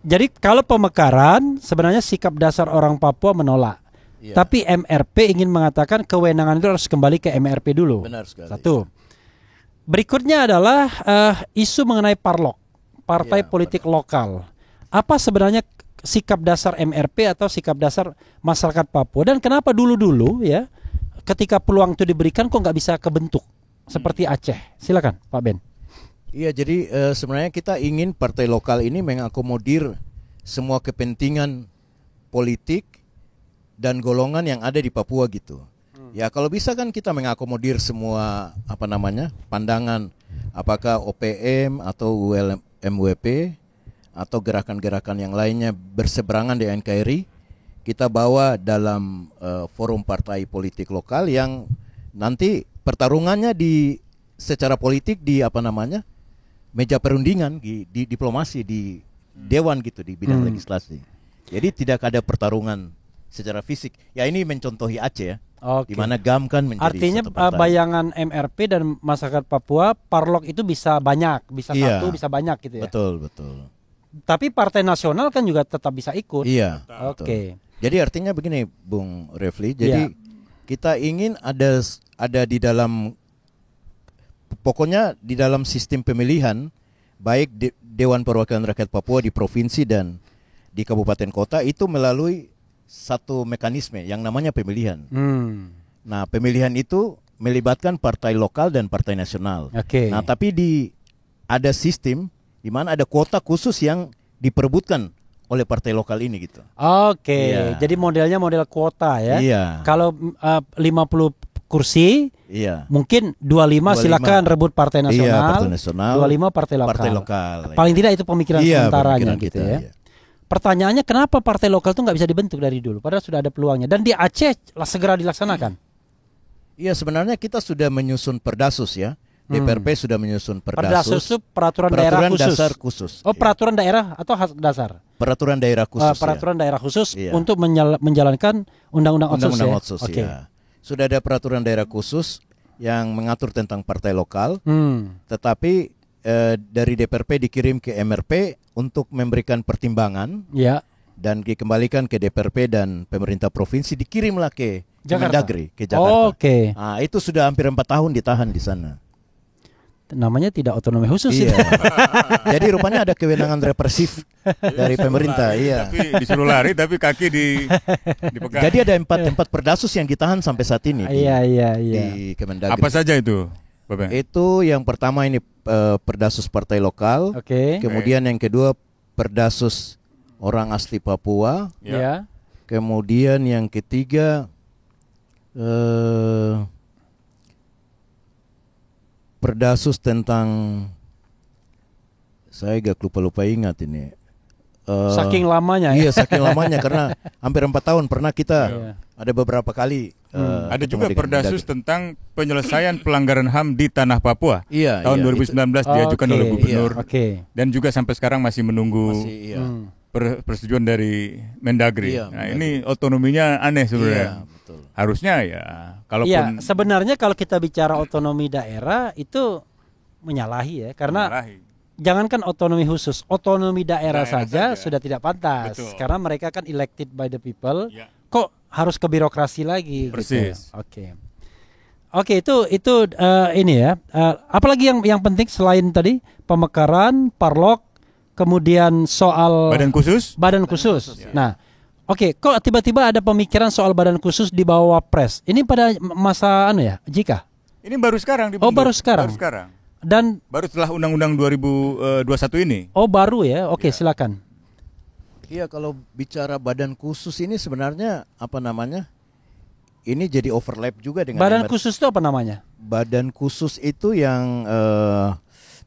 Jadi kalau pemekaran sebenarnya sikap dasar orang Papua menolak. Iya. Tapi MRP ingin mengatakan kewenangan itu harus kembali ke MRP dulu. Benar sekali. Satu. Berikutnya adalah isu mengenai Parlok, Partai Iya, Politik Lokal. Apa sebenarnya sikap dasar MRP atau sikap dasar masyarakat Papua dan kenapa dulu-dulu ya ketika peluang itu diberikan kok nggak bisa kebentuk seperti Aceh? Silakan Pak Ben. Iya, jadi sebenarnya kita ingin partai lokal ini mengakomodir semua kepentingan politik dan golongan yang ada di Papua gitu. Ya kalau bisa kan kita mengakomodir semua pandangan apakah OPM atau ULMWP atau gerakan-gerakan yang lainnya berseberangan dengan NKRI kita bawa dalam forum partai politik lokal yang nanti pertarungannya secara politik di meja perundingan di diplomasi di dewan gitu di bidang legislasi. Jadi tidak ada pertarungan secara fisik. Ya ini mencontohi Aceh ya. Oke. Di mana GAM kan menjadi Artinya satu partai. bayangan MRP dan masyarakat Papua Parlok itu bisa banyak, bisa Iya. satu, bisa banyak gitu ya. Betul. Tapi Partai Nasional kan juga tetap bisa ikut. Iya. Oke. betul. Jadi artinya begini Bung Refli. Jadi Iya. kita ingin ada di dalam pokoknya di dalam sistem pemilihan baik Dewan Perwakilan Rakyat Papua di provinsi dan di kabupaten kota itu melalui satu mekanisme yang namanya pemilihan. Nah, pemilihan itu melibatkan partai lokal dan partai nasional. Oke. Nah, tapi ada sistem di mana ada kuota khusus yang diperebutkan oleh partai lokal ini gitu. Oke, Iya. jadi modelnya model kuota ya. Iya. Kalau 50 kursi, Iya. mungkin 25 silakan rebut Partai Nasional. Iya, Partai Nasional. 25 partai lokal. Partai lokal. Paling tidak itu pemikiran Iya, sementaranya pemikiran gitu kita, ya. iya. Pertanyaannya kenapa partai lokal itu nggak bisa dibentuk dari dulu? Padahal sudah ada peluangnya. Dan di Aceh segera dilaksanakan. Iya, sebenarnya kita sudah menyusun Perdasus ya. DPRP sudah menyusun Perdasus Perdasus. itu peraturan daerah khusus. dasar khusus. Oh, Iya. peraturan daerah atau dasar? Peraturan daerah khusus. Peraturan daerah khusus Iya. untuk menjalankan undang-undang otsus. Undang-undang Ya? Otsus Oke. ya. Sudah ada peraturan daerah khusus yang mengatur tentang partai lokal, tetapi dari DPRP dikirim ke MRP untuk memberikan pertimbangan Ya. dan dikembalikan ke DPRP dan pemerintah provinsi, dikirimlah ke Jakarta. Kemendagri, ke Jakarta. Oke. Nah, itu sudah hampir 4 tahun ditahan di sana. Namanya tidak otonomi khusus Iya. itu. Jadi rupanya ada kewenangan represif dari pemerintah. Iya. Tapi disuruh lari, tapi kaki dipegang. Jadi ada empat Perdasus yang ditahan sampai saat ini Iya. di Kemendagri. Apa saja itu, Bapak? Itu yang pertama ini Perdasus partai lokal. Oke. Kemudian yang kedua Perdasus orang asli Papua. Ya. Kemudian yang ketiga Perdasus tentang, saya agak lupa ingat ini. Saking lamanya ya. Iya, saking lamanya karena hampir 4 tahun pernah kita Iya. ada beberapa kali. Ada ketemu juga dengan Perdasus Mendagri. tentang penyelesaian pelanggaran HAM di tanah Papua. Iya, Tahun iya, 2019 diajukan Oke, oleh gubernur Oke. dan juga sampai sekarang masih menunggu Masih, iya. persetujuan dari Mendagri. Iya, Nah, Mendagri. ini otonominya aneh Iya, sebenarnya. betul. Harusnya ya, Iya, kalaupun sebenarnya kalau kita bicara otonomi daerah itu menyalahi ya, karena Marahi. jangankan otonomi khusus, otonomi daerah saja saja. sudah tidak pantas. Betul. Karena mereka kan elected by the people. Ya. Kok harus ke birokrasi lagi? Persis. Gitu. Oke, itu ini ya. Apalagi yang penting selain tadi pemekaran, parlok, kemudian soal Badan khusus? badan khusus. Nah, oke, kok tiba-tiba ada pemikiran soal badan khusus di bawah Wapres? Ini pada masa Jika? Ini baru sekarang dibentuk. Oh, baru sekarang. Dan Baru setelah Undang-Undang 2021 ini. baru ya. Oke, silakan. Iya, kalau bicara badan khusus ini sebenarnya apa namanya? Ini jadi overlap juga dengan Badan khusus itu apa namanya? Badan khusus itu yang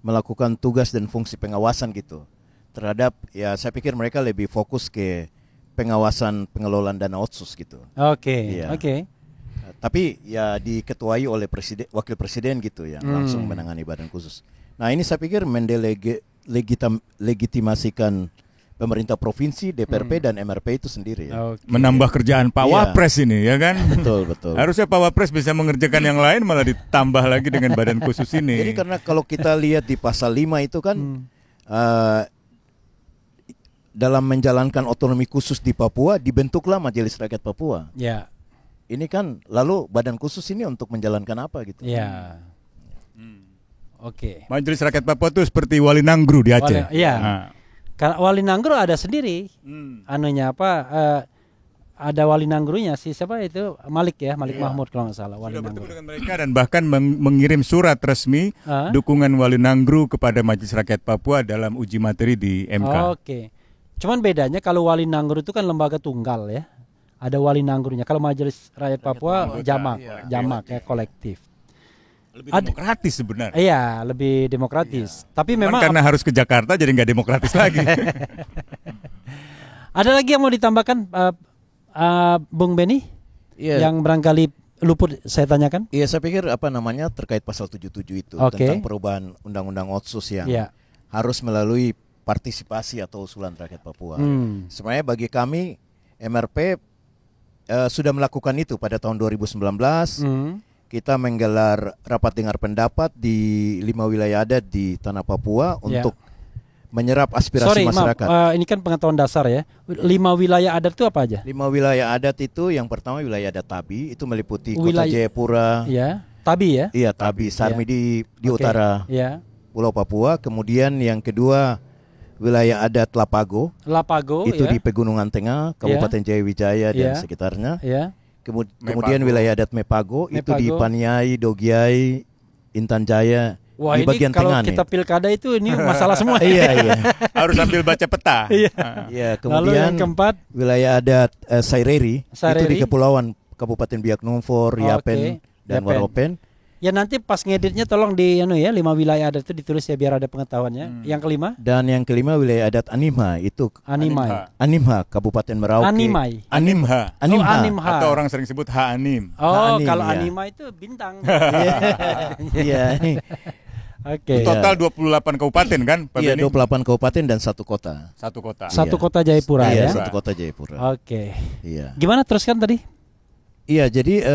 melakukan tugas dan fungsi pengawasan gitu terhadap, ya saya pikir mereka lebih fokus ke pengawasan pengelolaan dana otsus gitu. Oke, Iya. oke. Tapi ya diketuai oleh presiden, wakil presiden gitu yang langsung menangani badan khusus. Nah, ini saya pikir legitimasikan pemerintah provinsi, DPRP dan MRP itu sendiri ya. Oke. Menambah kerjaan Pak Iya. Wapres ini, ya kan? Betul. Harusnya Pak Wapres bisa mengerjakan yang lain, malah ditambah lagi dengan badan khusus ini. Jadi karena kalau kita lihat di pasal 5 itu kan dalam menjalankan otonomi khusus di Papua dibentuklah Majelis Rakyat Papua. Ya, Ini kan lalu badan khusus ini untuk menjalankan apa gitu? ya. Oke. Majelis Rakyat Papua itu seperti Wali Nanggru di Aceh. Iya. Nah. Karena Wali Nanggru ada sendiri. Anunya apa? Ada Wali Nanggrunya siapa itu? Malik Mahmud kalau nggak salah. Wali Sudah bertemu Nanggru. dengan mereka dan bahkan mengirim surat resmi dukungan Wali Nanggru kepada Majelis Rakyat Papua dalam uji materi di MK. Oke. Cuman bedanya kalau Wali Nanggru itu kan lembaga tunggal ya. Ada Wali Nanggrunya. Kalau Majelis Rakyat Papua jamak ya, kolektif. Lebih demokratis sebenarnya. Iya, lebih demokratis. Tapi Cuman memang karena harus ke Jakarta jadi nggak demokratis lagi. ada lagi yang mau ditambahkan Bung Beni? Iya. Yang barangkali luput saya tanyakan? Iya, saya pikir apa namanya terkait pasal 77 itu Oke. tentang perubahan undang-undang otsus yang Iya. harus melalui partisipasi atau usulan rakyat Papua. Sebenarnya bagi kami MRP sudah melakukan itu pada tahun 2019. Kita menggelar rapat dengar pendapat di 5 wilayah adat di tanah Papua untuk menyerap aspirasi masyarakat. Maaf, ini kan pengetahuan dasar ya. 5 wilayah adat itu apa aja? 5 wilayah adat itu yang pertama wilayah adat Tabi, itu meliputi Kota Wilayah- Jayapura. Ya, Tabi ya. Iya, Tabi, Sarmi di Oke. utara Ya. Pulau Papua. Kemudian yang kedua wilayah adat Lapago, Lapago itu ya. di Pegunungan Tengah, Kabupaten Jayawijaya dan sekitarnya. Ya. Kemudian wilayah adat Mepago, itu di Mepago. Paniai, Dogiai, Intan Jaya Wah, di ini bagian kalau tengah kita nih. pilkada itu ini masalah semua. Iya. Harus sambil baca peta. Iya. Iya, Lalu yang kemudian keempat, wilayah adat Saireri itu Saireri. di Kepulauan Kabupaten Biak Numfor, Yapen dan Yapen. Waropen. ya nanti pas ngeditnya tolong di 5 wilayah adat itu ditulis ya biar ada pengetahuannya. Yang kelima, Dan yang kelima wilayah adat Animha itu Animai. Animha Kabupaten Merauke. Animai. Animha. Oh, Animha. Atau orang sering sebut Ha-Anim. Oh, Anim, kalau ya. Anima itu bintang. Iya. Oke. Total 28 kabupaten kan, Pak Iya, Beni? 28 kabupaten dan satu kota. Satu kota. Satu Iya. kota Jayapura Iya, ya. satu kota Jayapura. Oke. Iya. Gimana teruskan tadi? Iya, jadi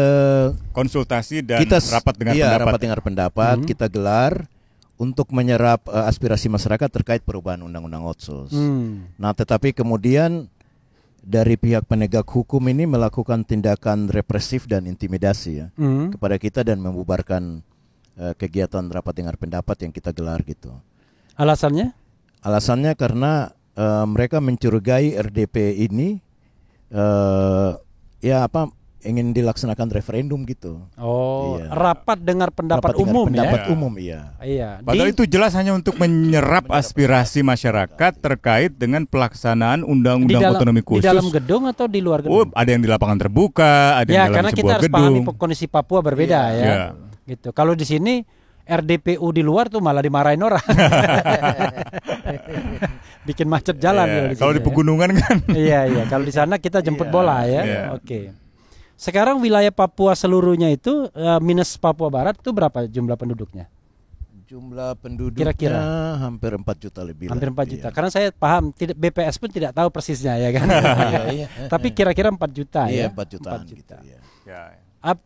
Konsultasi dan kita rapat dengar iya, pendapat. rapat dengar pendapat kita gelar untuk menyerap aspirasi masyarakat terkait perubahan Undang-Undang Otsus. Nah, tetapi kemudian dari pihak penegak hukum ini melakukan tindakan represif dan intimidasi ya kepada kita dan membubarkan kegiatan rapat dengar pendapat yang kita gelar gitu. Alasannya? Alasannya karena mereka mencurigai RDP ini ingin dilaksanakan referendum gitu. Oh, Iya. rapat dengar pendapat Rapat dengar umum pendapat ya. umum iya. Iya. Padahal itu jelas hanya untuk menyerap aspirasi masyarakat terkait dengan pelaksanaan Undang-Undang Otonomi di Khusus. dalam gedung atau di luar Oh, gedung? ada yang di lapangan terbuka, ada Ya, yang dalam karena kita sebuah harus pahami gedung. kondisi Papua berbeda ya. Iya. Gitu. Kalau di sini RDPU di luar tuh malah dimarahin orang. Bikin macet jalan Iya, di kalau sini di ya. pegunungan kan. Iya, kalau di sana kita jemput bola ya. Iya. Oke. Sekarang wilayah Papua seluruhnya itu minus Papua Barat itu berapa jumlah penduduknya? Jumlah penduduknya Kira-kira? hampir 4 juta lebih. Hampir 4 lah. juta. Iya. Karena saya paham BPS pun tidak tahu persisnya ya kan. Iya. Tapi kira-kira 4 juta Iya, ya. 4 jutaan 4 gitu ya.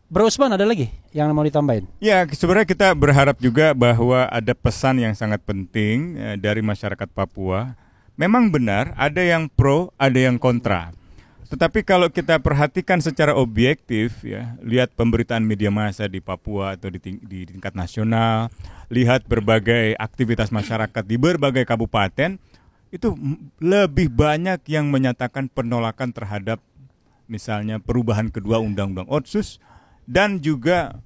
Bro Usman ada lagi yang mau ditambahin? Ya, sebenarnya kita berharap juga bahwa ada pesan yang sangat penting dari masyarakat Papua. Memang benar, ada yang pro, ada yang kontra. Tetapi kalau kita perhatikan secara objektif, ya, lihat pemberitaan media massa di Papua atau di tingkat nasional, lihat berbagai aktivitas masyarakat di berbagai kabupaten, itu lebih banyak yang menyatakan penolakan terhadap misalnya perubahan kedua Undang-Undang Otsus dan juga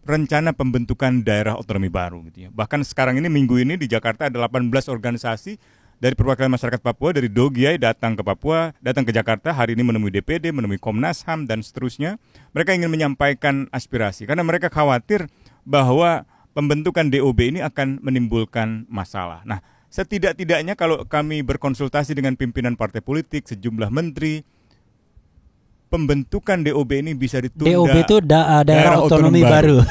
rencana pembentukan daerah otonomi baru gitu ya. Bahkan sekarang ini minggu ini di Jakarta ada 18 organisasi dari perwakilan masyarakat Papua dari Dogiai datang ke Papua, datang ke Jakarta, hari ini menemui DPD, menemui Komnas HAM dan seterusnya. Mereka ingin menyampaikan aspirasi karena mereka khawatir bahwa pembentukan DOB ini akan menimbulkan masalah. Nah, setidak-tidaknya kalau kami berkonsultasi dengan pimpinan partai politik, sejumlah menteri, pembentukan DOB ini bisa ditunda. DOB itu daerah otonomi baru.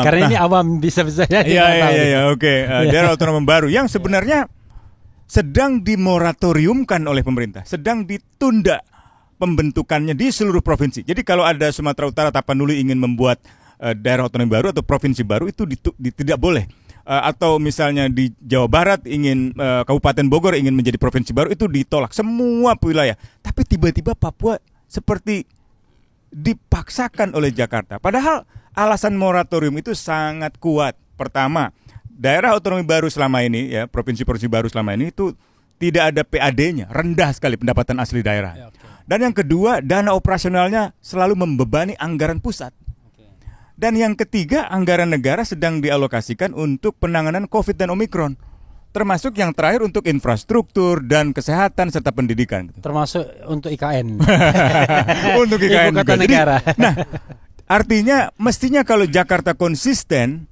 Karena ini awam bisa-bisa ya. Iya, oke. Daerah otonomi baru yang sebenarnya sedang dimoratoriumkan oleh pemerintah, sedang ditunda pembentukannya di seluruh provinsi. Jadi kalau ada Sumatera Utara, Tapanuli ingin membuat daerah otonomi baru atau provinsi baru itu tidak boleh. Atau misalnya di Jawa Barat ingin Kabupaten Bogor ingin menjadi provinsi baru itu ditolak semua wilayah. Tapi tiba-tiba Papua seperti dipaksakan oleh Jakarta. Padahal alasan moratorium itu sangat kuat. Pertama, daerah otonomi baru selama ini, ya provinsi-provinsi baru selama ini itu tidak ada PAD-nya, rendah sekali pendapatan asli daerah. Dan yang kedua, dana operasionalnya selalu membebani anggaran pusat. Dan yang ketiga, anggaran negara sedang dialokasikan untuk penanganan COVID dan Omikron. Termasuk yang terakhir untuk infrastruktur dan kesehatan serta pendidikan. Termasuk untuk IKN. Untuk IKN Ibu kota juga. negara. Nah, artinya mestinya kalau Jakarta konsisten,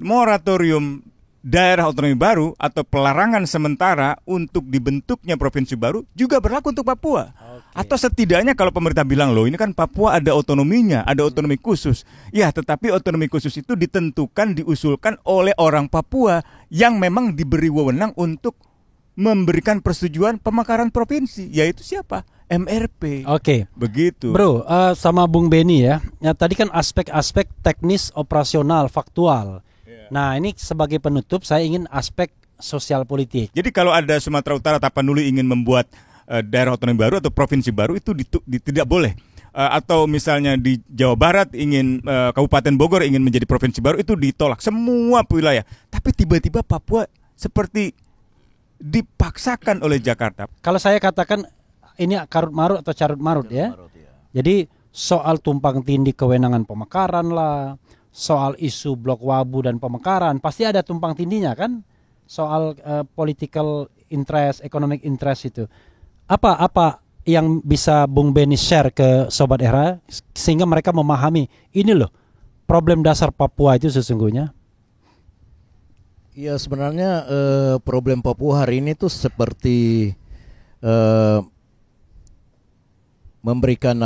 moratorium daerah otonomi baru atau pelarangan sementara untuk dibentuknya provinsi baru juga berlaku untuk Papua. Atau setidaknya kalau pemerintah bilang loh ini kan Papua ada otonominya, ada otonomi khusus. Ya, tetapi otonomi khusus itu ditentukan, diusulkan oleh orang Papua yang memang diberi wewenang untuk memberikan persetujuan pemekaran provinsi, yaitu siapa? MRP. Oke. Begitu. Bro, sama Bung Beni ya. Tadi kan aspek-aspek teknis, operasional, faktual. Nah, ini sebagai penutup saya ingin aspek sosial politik. Jadi kalau ada Sumatera Utara, Tapanuli ingin membuat daerah otonomi baru atau provinsi baru itu tidak boleh. Atau misalnya di Jawa Barat ingin Kabupaten Bogor ingin menjadi provinsi baru itu ditolak semua wilayah. Tapi tiba-tiba Papua seperti dipaksakan oleh Jakarta. Kalau saya katakan ini karut marut atau carut marut ya. Jadi soal tumpang tindih kewenangan pemekaran lah, soal isu Blok Wabu dan pemekaran, pasti ada tumpang tindinya kan soal political interest, economic interest itu. Apa yang bisa Bung Benny share ke Sobat Era sehingga mereka memahami ini loh problem dasar Papua itu sesungguhnya? Ya sebenarnya problem Papua hari ini tuh seperti memberikan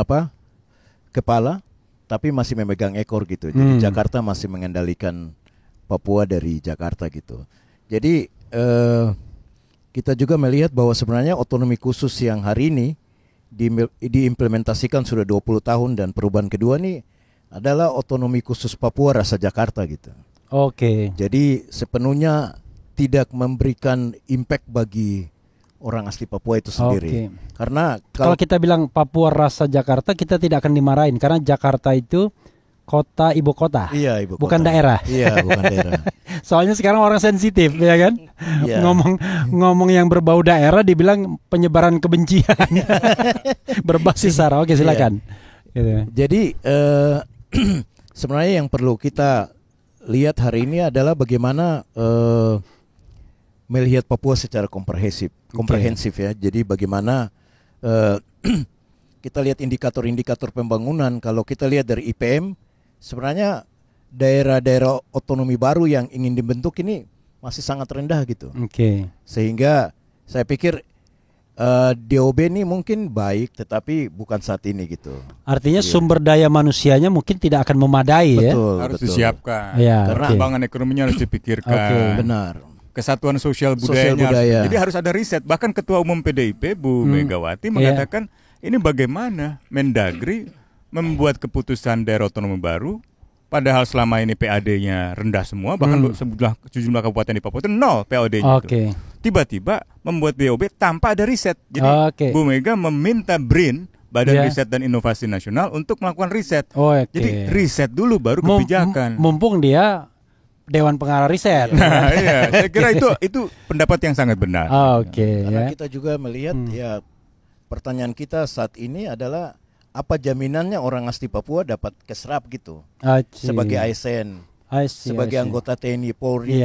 kepala tapi masih memegang ekor gitu. Jadi Jakarta masih mengendalikan Papua dari Jakarta gitu. Jadi kita juga melihat bahwa sebenarnya otonomi khusus yang hari ini diimplementasikan sudah 20 tahun dan perubahan kedua nih adalah otonomi khusus Papua rasa Jakarta gitu. Oke. Jadi sepenuhnya tidak memberikan impact bagi orang asli Papua itu sendiri. Oke. Karena Kalau kita bilang Papua rasa Jakarta, kita tidak akan dimarahin karena Jakarta itu kota, ibu kota. Iya, ibu kota. Bukan daerah. Iya, bukan daerah. Soalnya sekarang orang sensitif, ya kan? Iya. Ngomong yang berbau daerah dibilang penyebaran kebencian. Berbasis sara. Oke, silakan. Gitu. Jadi sebenarnya yang perlu kita lihat hari ini adalah bagaimana melihat Papua secara komprehensif ya. Jadi bagaimana kita lihat indikator-indikator pembangunan. Kalau kita lihat dari IPM, sebenarnya daerah-daerah otonomi baru yang ingin dibentuk ini masih sangat rendah gitu. Sehingga saya pikir DOB ini mungkin baik, tetapi bukan saat ini gitu. Artinya sumber daya manusianya mungkin tidak akan memadai. Betul, harus betul. disiapkan. Ya, Karena pengembangan ekonominya harus dipikirkan. Benar. Kesatuan sosial budayanya. Jadi harus ada riset. Bahkan Ketua Umum PDIP Bu Megawati mengatakan ini bagaimana Mendagri membuat keputusan daerah otonomi baru, padahal selama ini PAD-nya rendah semua, bahkan sejumlah kabupaten di Papua itu 0 PAD-nya itu. Tiba-tiba membuat DOB tanpa ada riset. Jadi Bu Mega meminta BRIN, Badan Riset dan Inovasi Nasional, untuk melakukan riset. Jadi riset dulu baru kebijakan. Mumpung dia Dewan Pengarah Riset. Nah, iya, saya kira itu pendapat yang sangat benar. Karena kita juga melihat ya, pertanyaan kita saat ini adalah apa jaminannya orang asli Papua dapat keserap gitu sebagai ASN, sebagai anggota TNI Polri,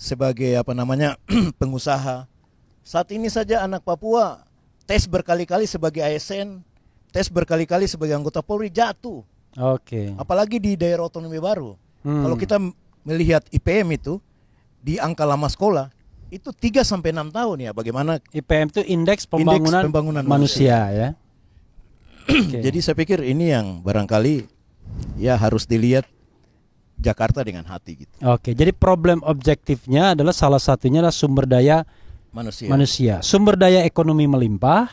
sebagai pengusaha. Saat ini saja anak Papua tes berkali-kali sebagai ASN, tes berkali-kali sebagai anggota Polri, jatuh. Apalagi di daerah otonomi baru. Kalau kita melihat IPM itu di angka lama sekolah itu 3-6 tahun ya. Bagaimana IPM itu indeks pembangunan manusia ya. Jadi saya pikir ini yang barangkali ya harus dilihat Jakarta dengan hati gitu. Jadi problem objektifnya adalah salah satunya adalah sumber daya manusia. Sumber daya ekonomi melimpah.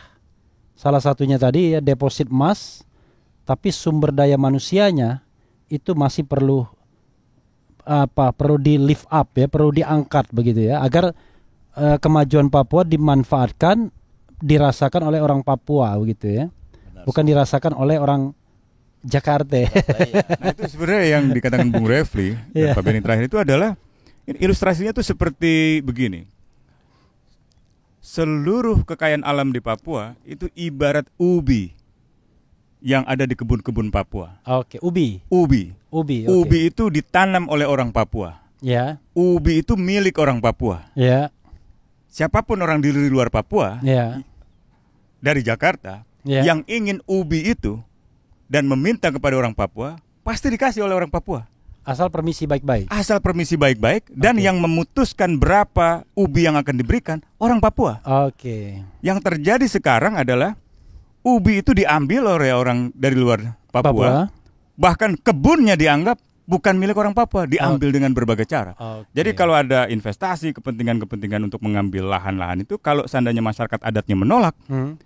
Salah satunya tadi ya deposit emas, tapi sumber daya manusianya itu masih perlu di lift up ya, perlu diangkat begitu ya, agar kemajuan Papua dimanfaatkan, dirasakan oleh orang Papua begitu ya. Bukan dirasakan oleh orang Jakarta. Nah, itu sebenarnya yang dikatakan Bung Refli dan Pak Benny terakhir itu adalah ilustrasinya tuh seperti begini. Seluruh kekayaan alam di Papua itu ibarat ubi yang ada di kebun-kebun Papua. Ubi. Ubi itu ditanam oleh orang Papua. Ubi itu milik orang Papua. Siapapun orang di luar Papua, dari Jakarta, yang ingin ubi itu dan meminta kepada orang Papua, pasti dikasih oleh orang Papua. Asal permisi baik-baik. Dan yang memutuskan berapa ubi yang akan diberikan orang Papua. Yang terjadi sekarang adalah ubi itu diambil oleh orang dari luar Papua. Bahkan kebunnya dianggap bukan milik orang Papua, diambil dengan berbagai cara. Jadi kalau ada investasi, kepentingan-kepentingan untuk mengambil lahan-lahan itu, kalau seandainya masyarakat adatnya menolak,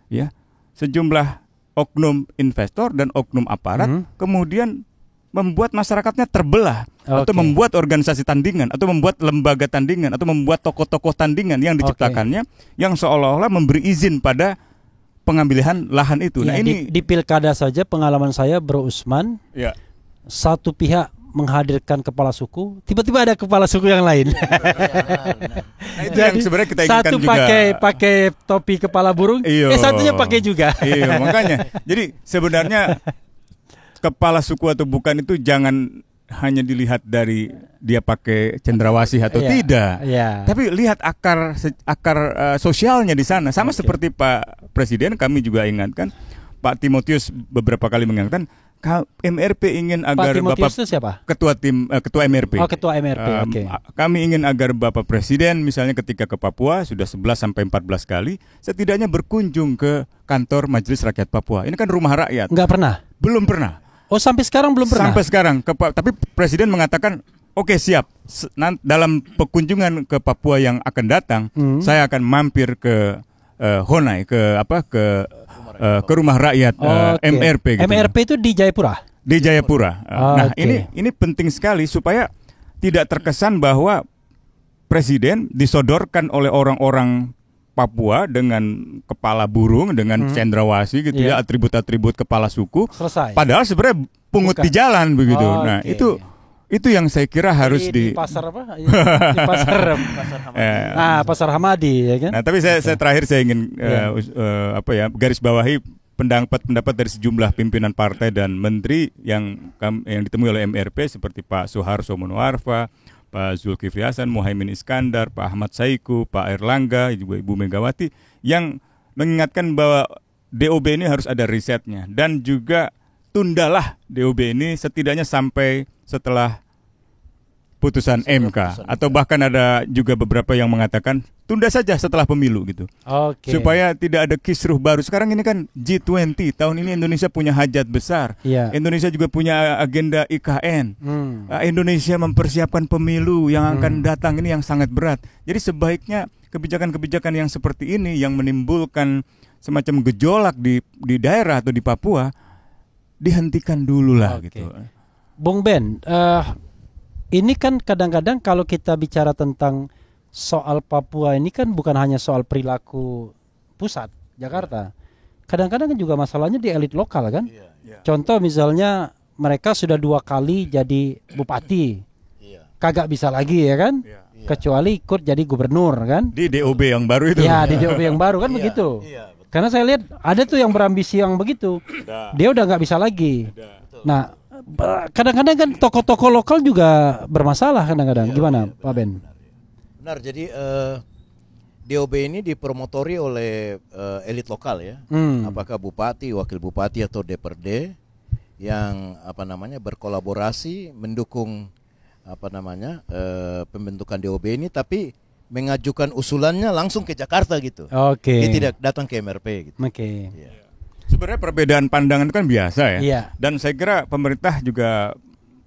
ya, sejumlah oknum investor dan oknum aparat kemudian membuat masyarakatnya terbelah, atau membuat organisasi tandingan, atau membuat lembaga tandingan, atau membuat tokoh-tokoh tandingan yang diciptakannya, yang seolah-olah memberi izin pada pengambilan lahan itu. Nah, ini di pilkada saja pengalaman saya, Bro Usman, satu pihak menghadirkan kepala suku, tiba-tiba ada kepala suku yang lain. Nah, itu yang sebenarnya kita inginkan satu juga. pakai topi kepala burung, satunya pakai juga. Makanya. Jadi sebenarnya kepala suku atau bukan itu jangan hanya dilihat dari dia pakai cendrawasih atau Iya, tidak, iya. tapi lihat akar sosialnya di sana. Sama seperti Pak Presiden, kami juga ingatkan, Pak Timotius beberapa kali mengingatkan, MRP ingin agar Pak Timotius Bapak itu siapa? ketua MRP. Oh, ketua MRP, oke. Kami ingin agar Bapak Presiden misalnya ketika ke Papua sudah 11 sampai 14 kali setidaknya berkunjung ke kantor Majelis Rakyat Papua. Ini kan rumah rakyat. Nggak pernah? Belum pernah. Oh, sampai sekarang belum pernah? Sampai sekarang. Tapi Presiden mengatakan, oke, siap. Dalam kunjungan ke Papua yang akan datang, saya akan mampir ke Honai, ke rumah rakyat MRP. Gitu. MRP itu di Jayapura? Di Jayapura. Nah, oke. ini penting sekali supaya tidak terkesan bahwa Presiden disodorkan oleh orang-orang Papua dengan kepala burung, dengan cendrawasih gitu ya, atribut-atribut kepala suku. Selesai. Padahal sebenarnya pungut Bukan. di jalan begitu. Oh, Nah, oke. itu yang saya kira harus di pasar apa? Di pasar Pasar Hamadi, ya kan? Nah, tapi saya terakhir saya ingin garis bawahi pendapat dari sejumlah pimpinan partai dan menteri yang ditemui oleh MRP seperti Pak Soeharto Monoarfa, Pak Zulkifli Hasan, Muhaimin Iskandar, Pak Ahmad Saiku, Pak Erlangga, juga Ibu Megawati, yang mengingatkan bahwa DOB ini harus ada risetnya dan juga tundalah DOB ini setidaknya sampai setelah putusan MK, atau bahkan ada juga beberapa yang mengatakan tunda saja setelah pemilu gitu. Oke. Supaya tidak ada kisruh baru. Sekarang ini kan G20, tahun ini Indonesia punya hajat besar. Iya. Indonesia juga punya agenda IKN. Indonesia mempersiapkan pemilu yang akan datang ini yang sangat berat. Jadi sebaiknya kebijakan-kebijakan yang seperti ini yang menimbulkan semacam gejolak di daerah atau di Papua dihentikan dulu lah gitu. Bung Ben, ini kan kadang-kadang kalau kita bicara tentang soal Papua ini kan bukan hanya soal perilaku pusat Jakarta. Kadang-kadang kan juga masalahnya di elit lokal kan. Contoh misalnya mereka sudah 2 kali jadi bupati, kagak bisa lagi ya kan, kecuali ikut jadi gubernur kan. Di DOB yang baru itu. Ya di DOB yang baru kan begitu. Karena saya lihat ada tuh yang berambisi yang begitu, dia udah nggak bisa lagi. Nah, kadang-kadang kan tokoh-tokoh lokal juga bermasalah kadang-kadang. Gimana Pak Ben? Benar, jadi DOB ini dipromotori oleh elit lokal ya. Apakah bupati, wakil bupati atau DPRD yang berkolaborasi mendukung pembentukan DOB ini, tapi mengajukan usulannya langsung ke Jakarta gitu. Oke. Dia tidak datang ke MRP gitu. Oke. Sebenarnya perbedaan pandangan itu kan biasa ya. Iya. Dan saya kira pemerintah juga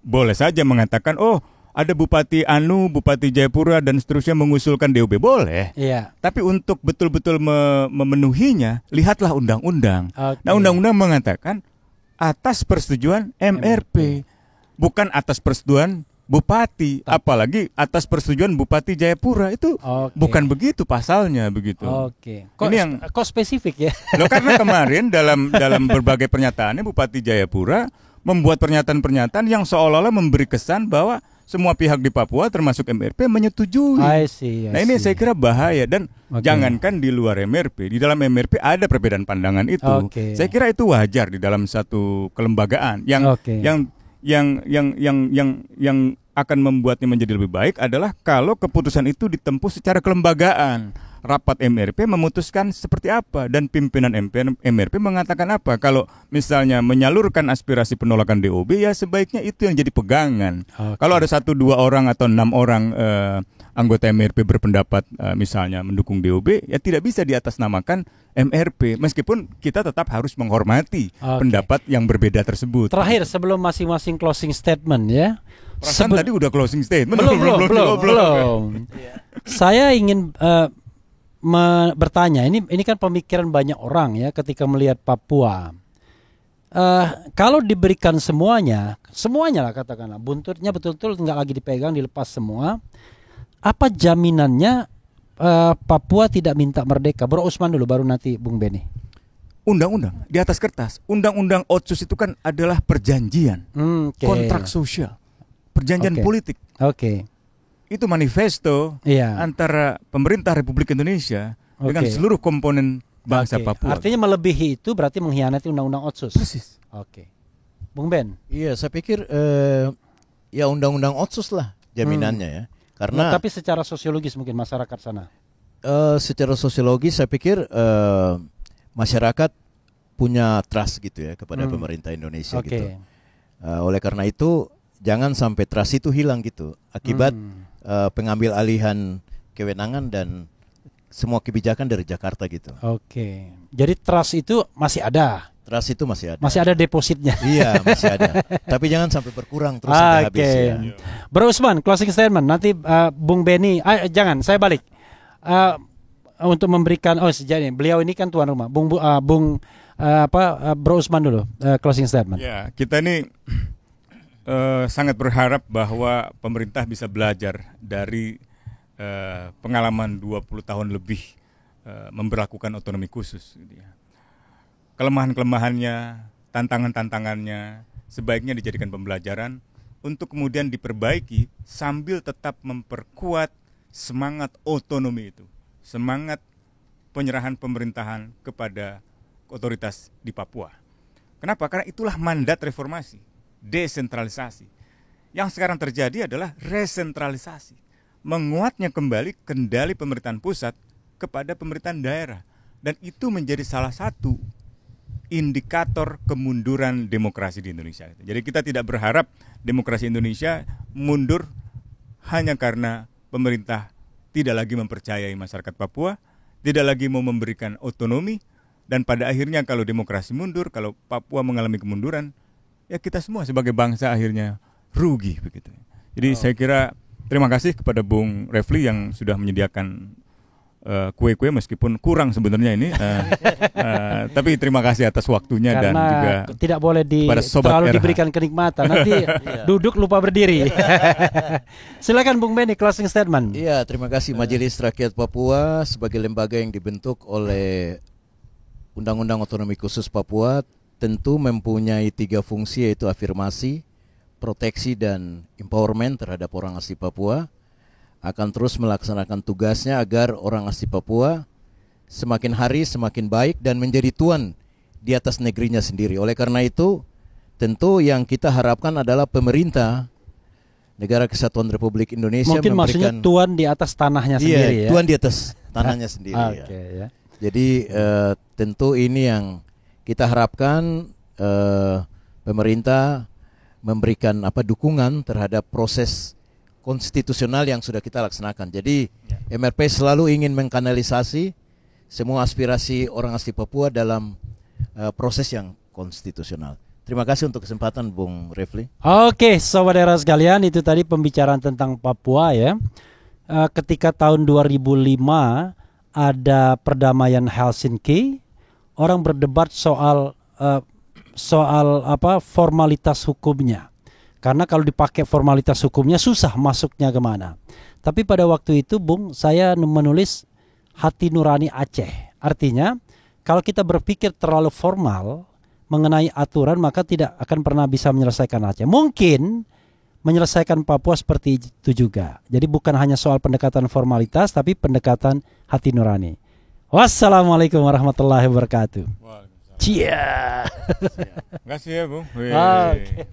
boleh saja mengatakan, oh ada Bupati Anu, Bupati Jayapura dan seterusnya mengusulkan DOB, boleh. Iya. Tapi untuk betul-betul memenuhinya, lihatlah undang-undang. Oke. Nah, undang-undang mengatakan atas persetujuan MRP, bukan atas persetujuan Bupati, apalagi atas persetujuan Bupati Jayapura. Itu bukan begitu pasalnya begitu. Oke. Kok spesifik ya? Loh, karena kemarin dalam berbagai pernyataannya Bupati Jayapura membuat pernyataan-pernyataan yang seolah-olah memberi kesan bahwa semua pihak di Papua termasuk MRP menyetujui. I see. Nah, ini saya kira bahaya dan jangankan di luar MRP, di dalam MRP ada perbedaan pandangan itu. Saya kira itu wajar di dalam satu kelembagaan yang akan membuatnya menjadi lebih baik adalah kalau keputusan itu ditempuh secara kelembagaan. Rapat MRP memutuskan seperti apa dan pimpinan MRP mengatakan apa. Kalau misalnya menyalurkan aspirasi penolakan DOB, ya sebaiknya itu yang jadi pegangan. Kalau ada 1, 2 orang atau 6 orang anggota MRP berpendapat misalnya mendukung DOB, ya tidak bisa diatasnamakan MRP, meskipun kita tetap harus menghormati pendapat yang berbeda tersebut. Terakhir sebelum masing-masing closing statement ya. Perasaan tadi udah closing statement. Belum. Saya ingin bertanya, ini kan pemikiran banyak orang ya ketika melihat Papua. Kalau diberikan semuanya lah katakanlah, buntutnya betul-betul nggak lagi dipegang, dilepas semua. Apa jaminannya Papua tidak minta merdeka? Bro Usman dulu, baru nanti Bung Beni. Undang-undang di atas kertas. Undang-undang Otsus itu kan adalah perjanjian, kontrak sosial, perjanjian politik. Itu manifesto antara pemerintah Republik Indonesia dengan seluruh komponen bangsa Papua. Artinya melebihi itu berarti mengkhianati undang-undang Otsus. Persis. Bung Ben. Iya, saya pikir ya undang-undang otsus lah jaminannya ya. Karena tapi secara sosiologis mungkin masyarakat sana. Secara sosiologis saya pikir masyarakat punya trust gitu ya kepada pemerintah Indonesia gitu. Oleh karena itu jangan sampai trust itu hilang gitu akibat pengambil alihan kewenangan dan semua kebijakan dari Jakarta gitu. Jadi trust itu masih ada. Trust itu masih ada. Masih ada depositnya. Iya, masih ada. Tapi jangan sampai berkurang terus sampai habis ya. Bro Usman, closing statement. Nanti Bung Benny, jangan, saya balik. Untuk memberikan sejak ini beliau ini kan tuan rumah. Bro Usman dulu closing statement. Ya, kita ini sangat berharap bahwa pemerintah bisa belajar dari pengalaman 20 tahun lebih memberlakukan otonomi khusus gitu ya. Kelemahan-kelemahannya, tantangan-tantangannya sebaiknya dijadikan pembelajaran untuk kemudian diperbaiki sambil tetap memperkuat semangat otonomi itu, semangat penyerahan pemerintahan kepada otoritas di Papua. Kenapa? Karena itulah mandat reformasi, desentralisasi. Yang sekarang terjadi adalah resentralisasi, menguatnya kembali kendali pemerintahan pusat kepada pemerintahan daerah, dan itu menjadi salah satu indikator kemunduran demokrasi di Indonesia. Jadi kita tidak berharap demokrasi Indonesia mundur hanya karena pemerintah tidak lagi mempercayai masyarakat Papua, tidak lagi mau memberikan otonomi, dan pada akhirnya kalau demokrasi mundur, kalau Papua mengalami kemunduran, ya kita semua sebagai bangsa akhirnya rugi begitu. Jadi saya kira terima kasih kepada Bung Refli yang sudah menyediakan kue-kue meskipun kurang sebenarnya ini, tapi terima kasih atas waktunya. Karena dan juga tidak boleh terlalu diberikan kenikmatan, nanti duduk lupa berdiri. Silakan Bung Benny closing statement. Iya, terima kasih. Majelis Rakyat Papua sebagai lembaga yang dibentuk oleh Undang-Undang Otonomi Khusus Papua tentu mempunyai 3 fungsi, yaitu afirmasi, proteksi, dan empowerment terhadap orang asli Papua. Akan terus melaksanakan tugasnya agar orang asli Papua semakin hari semakin baik dan menjadi tuan di atas negerinya sendiri. Oleh karena itu, tentu yang kita harapkan adalah pemerintah Negara Kesatuan Republik Indonesia mungkin maksudnya tuan di atas tanahnya sendiri ya. Tuan di atas tanahnya sendiri ya. Jadi tentu ini yang kita harapkan, pemerintah memberikan dukungan terhadap proses konstitusional yang sudah kita laksanakan. Jadi MRP selalu ingin mengkanalisasi semua aspirasi orang asli Papua dalam proses yang konstitusional. Terima kasih untuk kesempatan Bung Refli. Oke, sobat era sekalian, itu tadi pembicaraan tentang Papua ya. Ketika tahun 2005 ada perdamaian Helsinki, orang berdebat soal formalitas hukumnya. Karena kalau dipakai formalitas hukumnya susah masuknya kemana. Tapi pada waktu itu Bung, saya menulis hati nurani Aceh. Artinya kalau kita berpikir terlalu formal mengenai aturan, maka tidak akan pernah bisa menyelesaikan Aceh. Mungkin menyelesaikan Papua seperti itu juga. Jadi bukan hanya soal pendekatan formalitas, tapi pendekatan hati nurani. Wassalamualaikum warahmatullahi wabarakatuh. Waalaikumsalam. Cia. Terima kasih ya Bung. Okay.